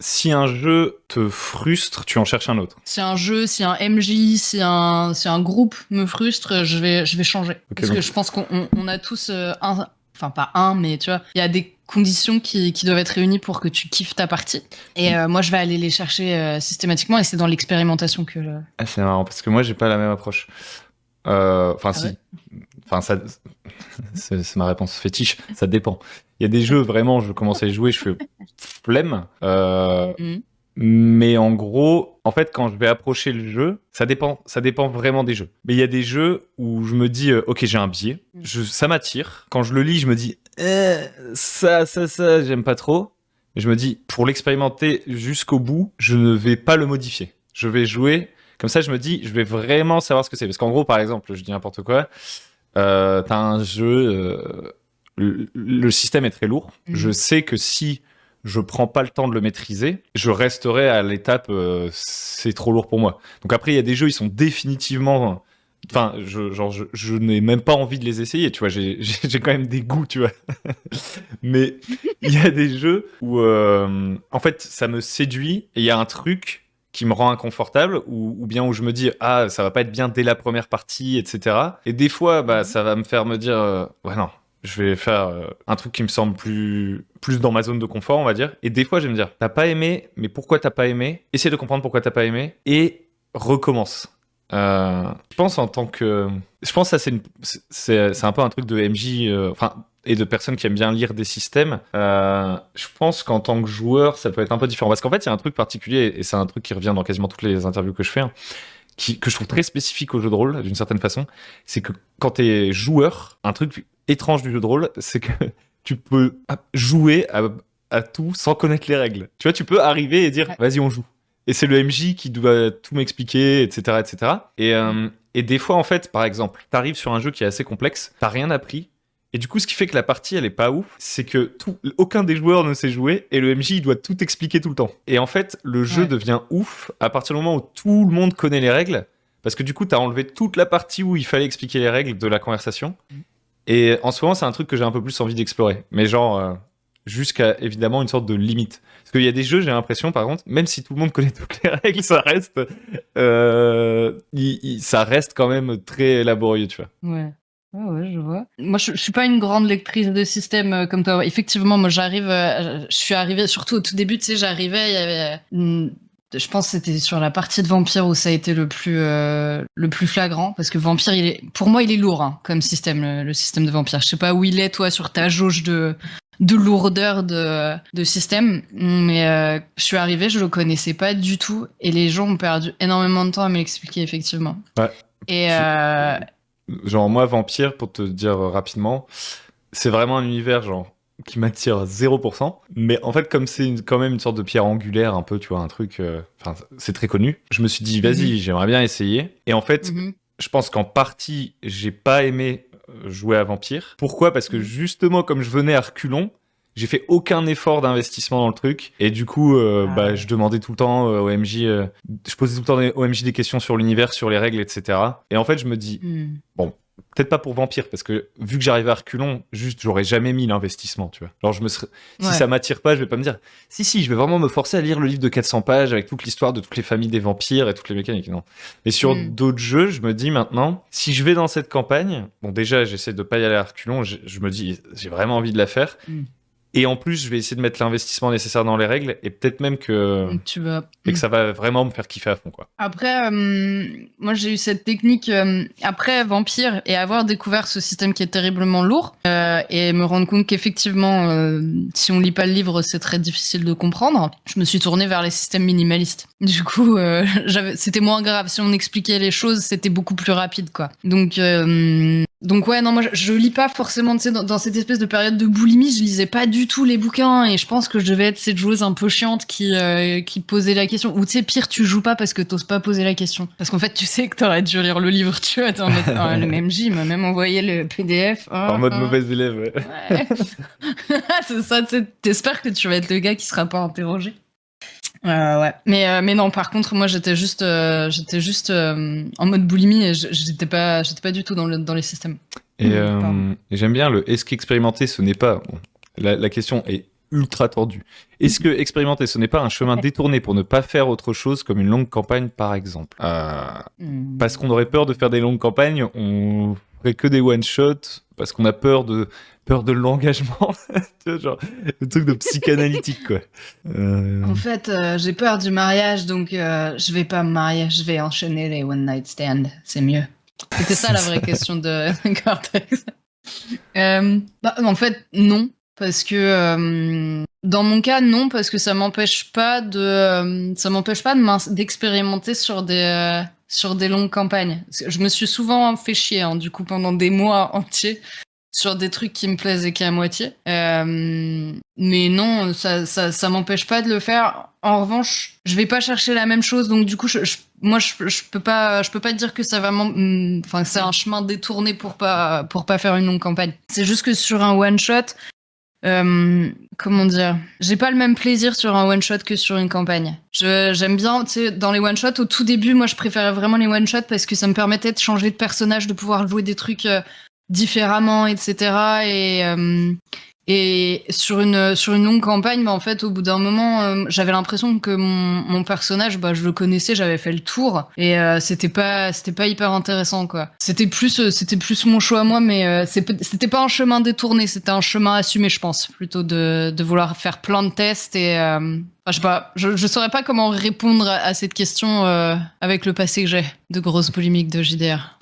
si un jeu te frustre, tu en cherches un autre.
Si un jeu, si un MJ, si un groupe me frustre, je vais changer.
Okay,
parce que je pense qu'on a tous enfin pas un, mais tu vois, il y a des conditions qui doivent être réunies pour que tu kiffes ta partie. Et moi, je vais aller les chercher systématiquement et c'est dans l'expérimentation que...
Ah, c'est marrant parce que moi, j'ai pas la même approche. Enfin, si.
Ouais.
Enfin, ça, c'est ma réponse fétiche. Ça dépend. Il y a des jeux, vraiment, je commence à y jouer, je fais flemme. Mais en gros, en fait, quand je vais approcher le jeu, ça dépend vraiment des jeux. Mais il y a des jeux où je me dis, ok, j'ai un biais, ça m'attire. Quand je le lis, je me dis, ça, j'aime pas trop. Et je me dis, pour l'expérimenter jusqu'au bout, je ne vais pas le modifier. Je vais jouer. Comme ça, je me dis, je vais vraiment savoir ce que c'est. Parce qu'en gros, par exemple, je dis n'importe quoi, t'as un jeu, le système est très lourd. Je sais que si je prends pas le temps de le maîtriser, je resterai à l'étape c'est trop lourd pour moi. Donc après, il y a des jeux, ils sont définitivement... Enfin, je n'ai même pas envie de les essayer, tu vois, j'ai quand même des goûts, tu vois. Mais il y a des jeux où, en fait, ça me séduit et il y a un truc qui me rend inconfortable ou bien où je me dis ah ça va pas être bien dès la première partie, etc. Et des fois bah ça va me faire me dire ouais non je vais faire un truc qui me semble plus dans ma zone de confort on va dire. Et des fois je vais me dire t'as pas aimé mais pourquoi t'as pas aimé, essaie de comprendre pourquoi t'as pas aimé et recommence. Je pense que ça c'est un peu un truc de MJ et de personnes qui aiment bien lire des systèmes. Je pense qu'en tant que joueur, ça peut être un peu différent. Parce qu'en fait, il y a un truc particulier, et c'est un truc qui revient dans quasiment toutes les interviews que je fais, que je trouve très spécifique au jeu de rôle, d'une certaine façon. C'est que quand t'es joueur, un truc étrange du jeu de rôle, c'est que tu peux jouer à tout sans connaître les règles. Tu vois, tu peux arriver et dire, vas-y, on joue. Et c'est le MJ qui doit tout m'expliquer, etc., etc. Et des fois, en fait, par exemple, t'arrives sur un jeu qui est assez complexe, t'as rien appris, et du coup, ce qui fait que la partie, elle est pas ouf, c'est que aucun des joueurs ne sait jouer, et le MJ, il doit tout expliquer tout le temps. Et en fait, le jeu devient ouf à partir du moment où tout le monde connaît les règles, parce que du coup, t'as enlevé toute la partie où il fallait expliquer les règles de la conversation. Et en ce moment, c'est un truc que j'ai un peu plus envie d'explorer. Mais genre, jusqu'à, évidemment, une sorte de limite. Parce qu'il y a des jeux, j'ai l'impression, par contre, même si tout le monde connaît toutes les règles, ça reste quand même très laborieux, tu vois.
Ouais. Ouais, je vois. Moi, je suis pas une grande lectrice de système comme toi. Effectivement, moi, je suis arrivée, surtout au tout début, tu sais, j'arrivais, il y avait je pense que c'était sur la partie de Vampire où ça a été le plus flagrant, parce que Vampire, pour moi, il est lourd hein, comme système, le système de Vampire. Je sais pas où il est, toi, sur ta jauge de lourdeur de système, mais je suis arrivée, je le connaissais pas du tout, et les gens ont perdu énormément de temps à me l'expliquer, effectivement.
Ouais.
Et
genre moi Vampire, pour te dire rapidement, c'est vraiment un univers genre qui m'attire 0%. Mais en fait, comme c'est quand même une sorte de pierre angulaire, un peu, tu vois, un truc... c'est très connu. Je me suis dit, vas-y, j'aimerais bien essayer. Et en fait, je pense qu'en partie, j'ai pas aimé jouer à Vampire. Pourquoi ? Parce que justement, comme je venais à reculons, j'ai fait aucun effort d'investissement dans le truc. Et du coup, je demandais tout le temps au MJ... je posais tout le temps au MJ des questions sur l'univers, sur les règles, etc. Et en fait, je me dis, bon... Peut-être pas pour Vampire, parce que vu que j'arrivais à reculons, juste, j'aurais jamais mis l'investissement, tu vois. Genre, si ça m'attire pas, je vais pas me dire, si, je vais vraiment me forcer à lire le livre de 400 pages avec toute l'histoire de toutes les familles des vampires et toutes les mécaniques, non. Mais sur d'autres jeux, je me dis maintenant, si je vais dans cette campagne, bon, déjà, j'essaie de pas y aller à reculons, je me dis, j'ai vraiment envie de la faire. Et en plus, je vais essayer de mettre l'investissement nécessaire dans les règles et peut-être même que ça va vraiment me faire kiffer à fond, quoi.
Après, moi j'ai eu cette technique après Vampire et avoir découvert ce système qui est terriblement lourd et me rendre compte qu'effectivement, si on lit pas le livre, c'est très difficile de comprendre. Je me suis tournée vers les systèmes minimalistes. Du coup, c'était moins grave. Si on expliquait les choses, c'était beaucoup plus rapide, quoi. Donc ouais, non, moi je lis pas forcément, tu sais, dans cette espèce de période de boulimie, je lisais pas du tout les bouquins et je pense que je devais être cette joueuse un peu chiante qui posait la question. Ou tu sais, pire, tu joues pas parce que t'oses pas poser la question. Parce qu'en fait, tu sais que t'aurais dû lire le livre, tu vois, t'en mode, le même J m'a même envoyé le PDF.
En mode mauvaise élève,
ouais. C'est ça, tu sais, t'espères que tu vas être le gars qui sera pas interrogé. Ouais. Mais non, par contre, moi, j'étais juste en mode boulimie et j'étais pas du tout dans les systèmes.
Et j'aime bien le est-ce qu'expérimenter, ce n'est pas... Bon, la question est ultra tordue. Est-ce que expérimenter, ce n'est pas un chemin détourné pour ne pas faire autre chose comme une longue campagne, par exemple Parce qu'on aurait peur de faire des longues campagnes, on ferait que des one-shots, parce qu'on a peur de l'engagement, tu vois, genre le truc de psychanalytique, quoi.
En fait, j'ai peur du mariage, donc je vais pas me marier, je vais enchaîner les one night stand, c'est mieux. C'était ça la vraie question de Cortex. En fait, non, parce que dans mon cas, non, parce que ça m'empêche pas d'expérimenter sur des longues campagnes. Je me suis souvent fait chier, hein, du coup, pendant des mois entiers sur des trucs qui me plaisent et qui à moitié. Mais non, ça m'empêche pas de le faire. En revanche, je vais pas chercher la même chose, donc du coup, moi, je peux pas dire que ça va enfin, c'est un chemin détourné pour pas faire une longue campagne. C'est juste que sur un one shot, comment dire, j'ai pas le même plaisir sur un one shot que sur une campagne. J'aime bien, tu sais, dans les one shots, au tout début, moi, je préférais vraiment les one shots parce que ça me permettait de changer de personnage, de pouvoir jouer des trucs différemment, etc. Et sur une longue campagne, en fait, au bout d'un moment, j'avais l'impression que mon personnage, je le connaissais, j'avais fait le tour, et c'était pas hyper intéressant, quoi. C'était plus mon choix à moi, mais c'était pas un chemin détourné, c'était un chemin assumé, je pense, plutôt de vouloir faire plein de tests et je sais pas, je saurais pas comment répondre à cette question avec le passé que j'ai de grosses polémiques de JDR.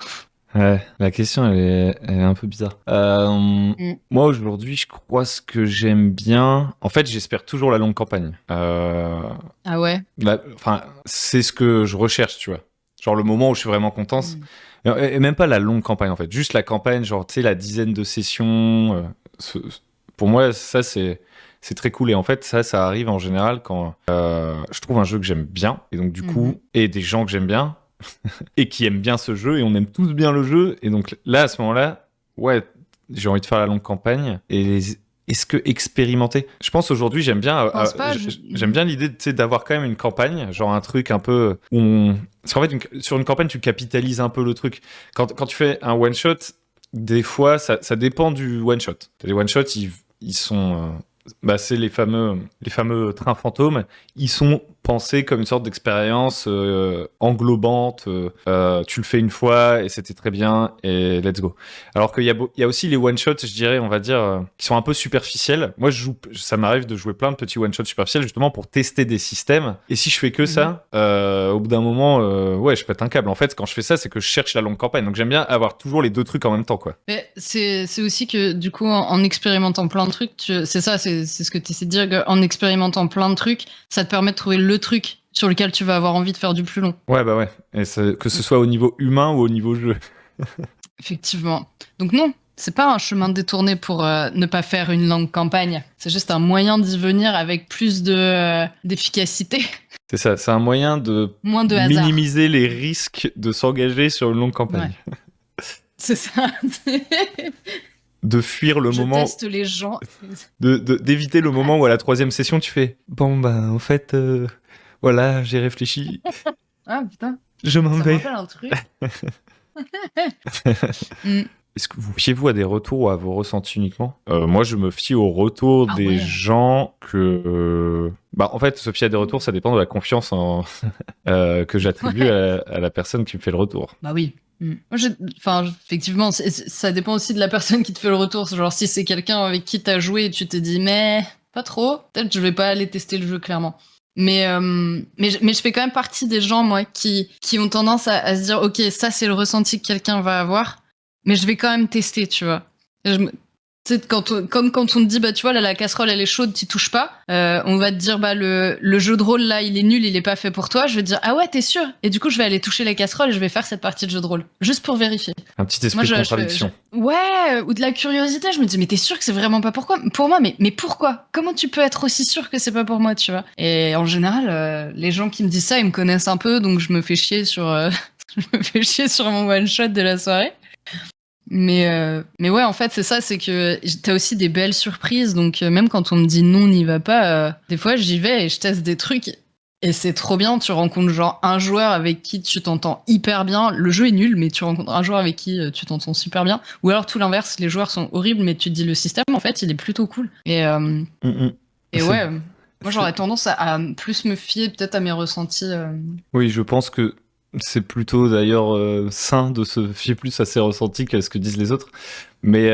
Ouais, la question, elle est un peu bizarre. Moi, aujourd'hui, je crois ce que j'aime bien... En fait, j'espère toujours la longue campagne.
Ah ouais?
C'est ce que je recherche, tu vois. Genre le moment où je suis vraiment content. Et même pas la longue campagne, en fait. Juste la campagne, genre, tu sais, la dizaine de sessions. Pour moi, ça, c'est très cool. Et en fait, ça arrive en général quand je trouve un jeu que j'aime bien. Et donc, du coup, et des gens que j'aime bien. Et qui aiment bien ce jeu, et on aime tous bien le jeu, et donc là, à ce moment-là, ouais, j'ai envie de faire la longue campagne, et est-ce que expérimenter ? Je pense aujourd'hui, j'aime bien l'idée, tu sais, d'avoir quand même une campagne, genre un truc un peu où parce qu'en fait, sur une campagne, tu capitalises un peu le truc. Quand tu fais un one-shot, des fois, ça dépend du one-shot. Les one-shots, ils sont... c'est les fameux trains fantômes. Ils sont pensés comme une sorte d'expérience englobante. Tu le fais une fois et c'était très bien et let's go. Alors qu'il y a aussi les one-shots, je dirais, on va dire, qui sont un peu superficiels. Moi, ça m'arrive de jouer plein de petits one-shots superficiels justement pour tester des systèmes. Et si je fais que ça, au bout d'un moment, je pète un câble. En fait, quand je fais ça, c'est que je cherche la longue campagne. Donc j'aime bien avoir toujours les deux trucs en même temps, quoi.
Mais c'est aussi que du coup, en expérimentant plein de trucs, c'est ce que tu essaies de dire, en expérimentant plein de trucs, ça te permet de trouver le truc sur lequel tu vas avoir envie de faire du plus long.
Ouais. Et que ce soit au niveau humain ou au niveau jeu.
Effectivement. Donc non, c'est pas un chemin détourné pour ne pas faire une longue campagne. C'est juste un moyen d'y venir avec plus d'efficacité.
C'est ça, c'est un moyen de
Moins de hasard.
minimiser les risques de s'engager sur une longue campagne.
Ouais. C'est ça.
De fuir le moment.
Je teste les gens.
D'éviter le moment où à la 3e session, tu fais bon, bah, en fait, voilà, j'ai réfléchi.
Ah putain.
Je m'en vais.
Ça me rappelle un truc.
Est-ce que vous fiez-vous à des retours ou à vos ressentis uniquement? Moi, je me fie aux retours des gens que... en fait, se fier à des retours, ça dépend de la confiance que j'attribue à la personne qui me fait le retour.
Bah oui. Moi, effectivement, ça dépend aussi de la personne qui te fait le retour. Genre, si c'est quelqu'un avec qui t'as joué et tu te dis, mais pas trop, peut-être je vais pas aller tester le jeu, clairement. Mais je fais quand même partie des gens, moi, qui ont tendance à se dire, ok, ça, c'est le ressenti que quelqu'un va avoir, mais je vais quand même tester, tu vois. Tu sais, comme quand on te dit, bah, tu vois, là, la casserole, elle est chaude, t'y touches pas. On va te dire, bah, le jeu de rôle, là, il est nul, il est pas fait pour toi. Je vais te dire, ah ouais, t'es sûr? Et du coup, je vais aller toucher la casserole et je vais faire cette partie de jeu de rôle. Juste pour vérifier.
Un petit esprit de contradiction.
Ouais, ou de la curiosité. Je me dis, mais t'es sûr que c'est vraiment pas pour moi? Mais pourquoi? Comment tu peux être aussi sûr que c'est pas pour moi, tu vois? Et en général, les gens qui me disent ça, ils me connaissent un peu, donc je me fais chier sur mon one shot de la soirée. Mais ouais, en fait, c'est ça, c'est que t'as aussi des belles surprises. Donc, même quand on me dit non, n'y va pas, des fois, j'y vais et je teste des trucs. Et c'est trop bien. Tu rencontres genre un joueur avec qui tu t'entends hyper bien. Le jeu est nul, mais tu rencontres un joueur avec qui tu t'entends super bien. Ou alors, tout l'inverse, les joueurs sont horribles, mais tu te dis le système, en fait, il est plutôt cool. Et ouais, moi, j'aurais tendance à plus me fier peut-être à mes ressentis.
Oui, je pense que c'est plutôt d'ailleurs sain de se fier plus à ses ressentis qu'à ce que disent les autres, mais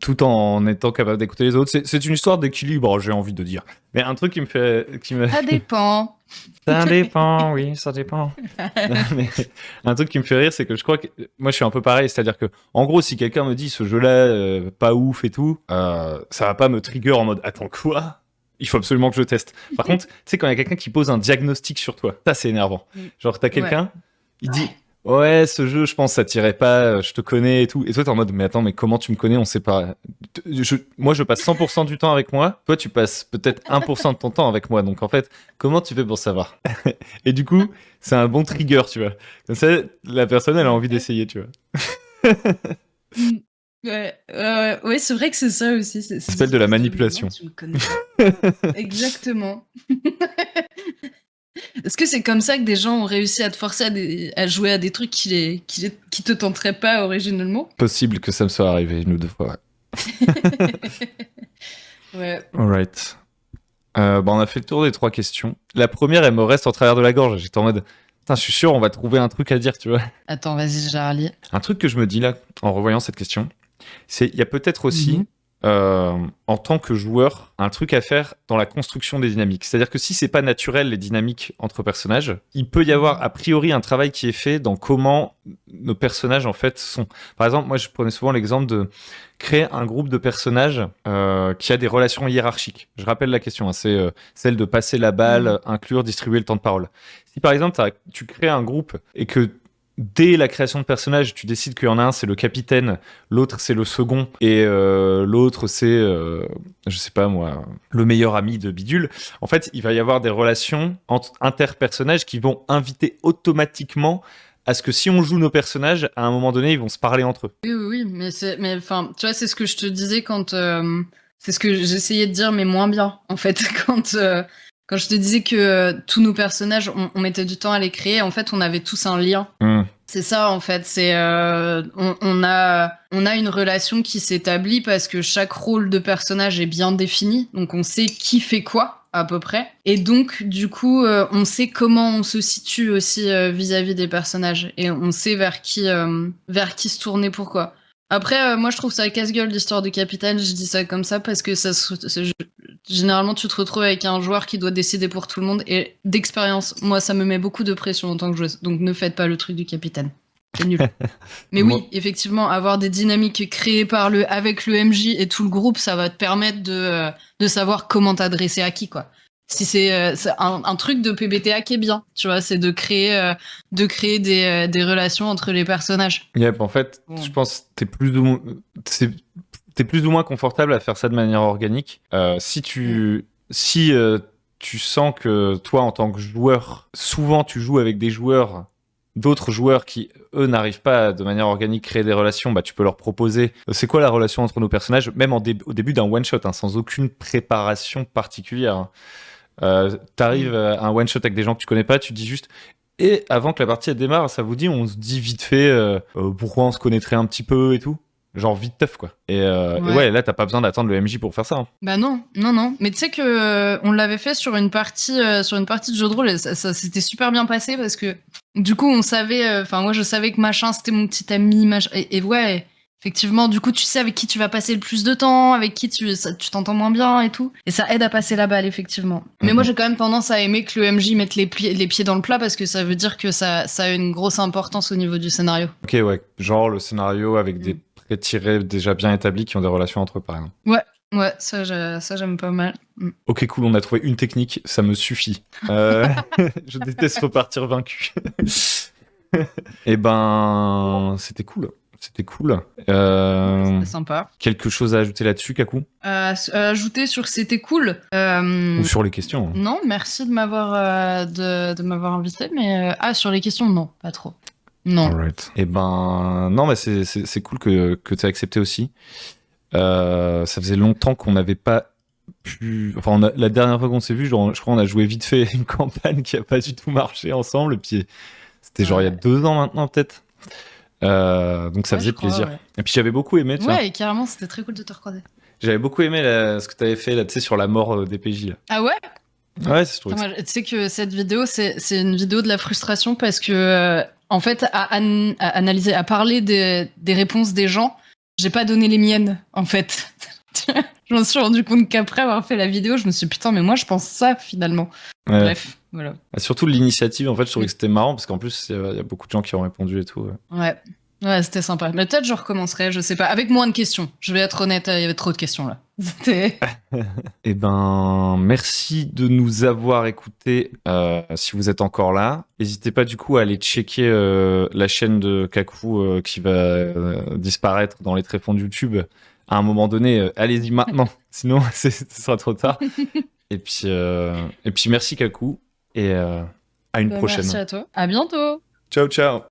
tout en étant capable d'écouter les autres. C'est une histoire d'équilibre, j'ai envie de dire. Mais un truc
Ça dépend.
Ça dépend, oui, ça dépend. Mais un truc qui me fait rire, c'est que je crois que moi je suis un peu pareil, c'est-à-dire que en gros, si quelqu'un me dit ce jeu-là pas ouf et tout, ça va pas me trigger en mode attends quoi? Il faut absolument que je teste. Par contre, tu sais, quand il y a quelqu'un qui pose un diagnostic sur toi, ça c'est énervant. Genre, t'as quelqu'un, il dit ouais, ce jeu, je pense, ça tirait pas, je te connais et tout. Et toi, t'es en mode mais attends, mais comment tu me connais? On sait pas. Moi, je passe 100% du temps avec moi. Toi, tu passes peut-être 1% de ton temps avec moi. Donc en fait, comment tu fais pour savoir? Et du coup, c'est un bon trigger, tu vois. Comme ça, la personne, elle a envie d'essayer, tu vois.
Ouais, c'est vrai que c'est ça aussi. Ça
s'appelle de la manipulation.
Tu me connais. Exactement. Est-ce que c'est comme ça que des gens ont réussi à te forcer à jouer à des trucs qui te tenteraient pas originellement?
Possible que ça me soit arrivé 1 ou 2 fois, ouais.
Ouais.
Alright. On a fait le tour des 3 questions. La première, elle me reste en travers de la gorge. J'étais en mode putain, je suis sûr, on va trouver un truc à dire, tu vois.
Attends, vas-y, Charlie.
Un truc que je me dis là, en revoyant cette question, c'est il y a peut-être aussi, en tant que joueur, un truc à faire dans la construction des dynamiques. C'est-à-dire que si c'est pas naturel, les dynamiques entre personnages, il peut y avoir a priori un travail qui est fait dans comment nos personnages en fait sont. Par exemple, moi je prenais souvent l'exemple de créer un groupe de personnages qui a des relations hiérarchiques. Je rappelle la question, hein, c'est celle de passer la balle, inclure, distribuer le temps de parole. Si par exemple tu crées un groupe et que dès la création de personnages, tu décides qu'il y en a un, c'est le capitaine, l'autre, c'est le second, et l'autre, c'est, je sais pas moi, le meilleur ami de Bidule. En fait, il va y avoir des relations interpersonnages qui vont inviter automatiquement à ce que si on joue nos personnages, à un moment donné, ils vont se parler entre eux.
Oui, mais enfin, tu vois, c'est ce que je te disais quand, c'est ce que j'essayais de dire, mais moins bien, en fait, quand je te disais que tous nos personnages, on mettait du temps à les créer, en fait, on avait tous un lien. C'est ça, en fait. C'est on a une relation qui s'établit parce que chaque rôle de personnage est bien défini, donc on sait qui fait quoi à peu près, et donc du coup, on sait comment on se situe aussi vis-à-vis des personnages, et on sait vers qui se tourner, pourquoi. Après, moi, je trouve ça casse-gueule l'histoire du capitaine. Je dis ça comme ça parce que généralement, tu te retrouves avec un joueur qui doit décider pour tout le monde. Et d'expérience, moi, ça me met beaucoup de pression en tant que joueuse. Donc, ne faites pas le truc du capitaine. C'est nul. Mais oui, effectivement, avoir des dynamiques créées avec le MJ et tout le groupe, ça va te permettre de savoir comment t'adresser à qui, quoi. Si c'est un truc de PBTA qui est bien, tu vois, c'est de créer des relations entre les personnages.
Yep, en fait, je pense que t'es plus ou moins confortable à faire ça de manière organique. Si tu sens que toi, en tant que joueur, souvent tu joues avec d'autres joueurs qui, eux, n'arrivent pas de manière organique créer des relations, bah, tu peux leur proposer c'est quoi la relation entre nos personnages, même au début d'un one-shot, hein, sans aucune préparation particulière. T'arrives à un one-shot avec des gens que tu connais pas, tu dis juste et avant que la partie elle démarre, ça vous dit, on se dit vite fait pourquoi on se connaîtrait un petit peu et tout. Genre vite teuf quoi. Et ouais, là t'as pas besoin d'attendre le MJ pour faire ça. Hein.
Bah non. Mais tu sais que on l'avait fait sur une partie de jeu de rôle et ça s'était super bien passé parce que du coup on savait, enfin moi je savais que machin c'était mon petit ami machin, et ouais. Effectivement, du coup, tu sais avec qui tu vas passer le plus de temps, avec qui tu t'entends moins bien et tout. Et ça aide à passer la balle, effectivement. Mais moi, j'ai quand même tendance à aimer que le MJ mette les pieds dans le plat parce que ça veut dire que ça a une grosse importance au niveau du scénario.
Ok, ouais. Genre le scénario avec des pré-tirés déjà bien établis qui ont des relations entre eux, par exemple.
Ouais, ça j'aime pas mal.
Ok, cool, on a trouvé une technique, ça me suffit. Je déteste repartir vaincu. Eh ben, c'était cool. C'était cool.
C'était sympa.
Quelque chose à ajouter là-dessus, Kakou
Ajouter sur c'était cool.
Ou sur les questions.
Non, merci de m'avoir de m'avoir invité, mais sur les questions, non, pas trop. Non.
Alright. Eh ben, non, mais c'est cool que tu aies accepté aussi. Ça faisait longtemps qu'on n'avait pas pu. Enfin, la dernière fois qu'on s'est vu, genre, je crois qu'on a joué vite fait une campagne qui a pas du tout marché ensemble. Et puis, c'était genre il y a 2 ans maintenant, peut-être. Donc ça faisait plaisir. Ouais. Et puis j'avais beaucoup aimé.
Ouais, et carrément, c'était très cool de te recroiser.
J'avais beaucoup aimé ce que tu avais fait là, tu sais, sur la mort des PJ. Là.
Ah ouais?
Ouais, c'est trop.
Tu sais que cette vidéo, c'est une vidéo de la frustration parce que, en fait, à analyser, à parler des réponses des gens, j'ai pas donné les miennes, en fait. Je me suis rendu compte qu'après avoir fait la vidéo, je me suis dit, putain, mais moi, je pense ça, finalement. Ouais. Bref, voilà.
Surtout l'initiative, en fait, je trouvais que c'était marrant parce qu'en plus, il y a beaucoup de gens qui ont répondu et tout.
Ouais, c'était sympa. Mais peut-être je recommencerai, je sais pas. Avec moins de questions. Je vais être honnête, il y avait trop de questions là.
Eh ben, merci de nous avoir écoutés. Si vous êtes encore là, n'hésitez pas du coup à aller checker la chaîne de Kakou qui va disparaître dans les tréfonds de YouTube. À un moment donné, allez-y maintenant, sinon ce sera trop tard. Et puis merci Kakou et à une prochaine.
Merci à toi. À bientôt.
Ciao, ciao.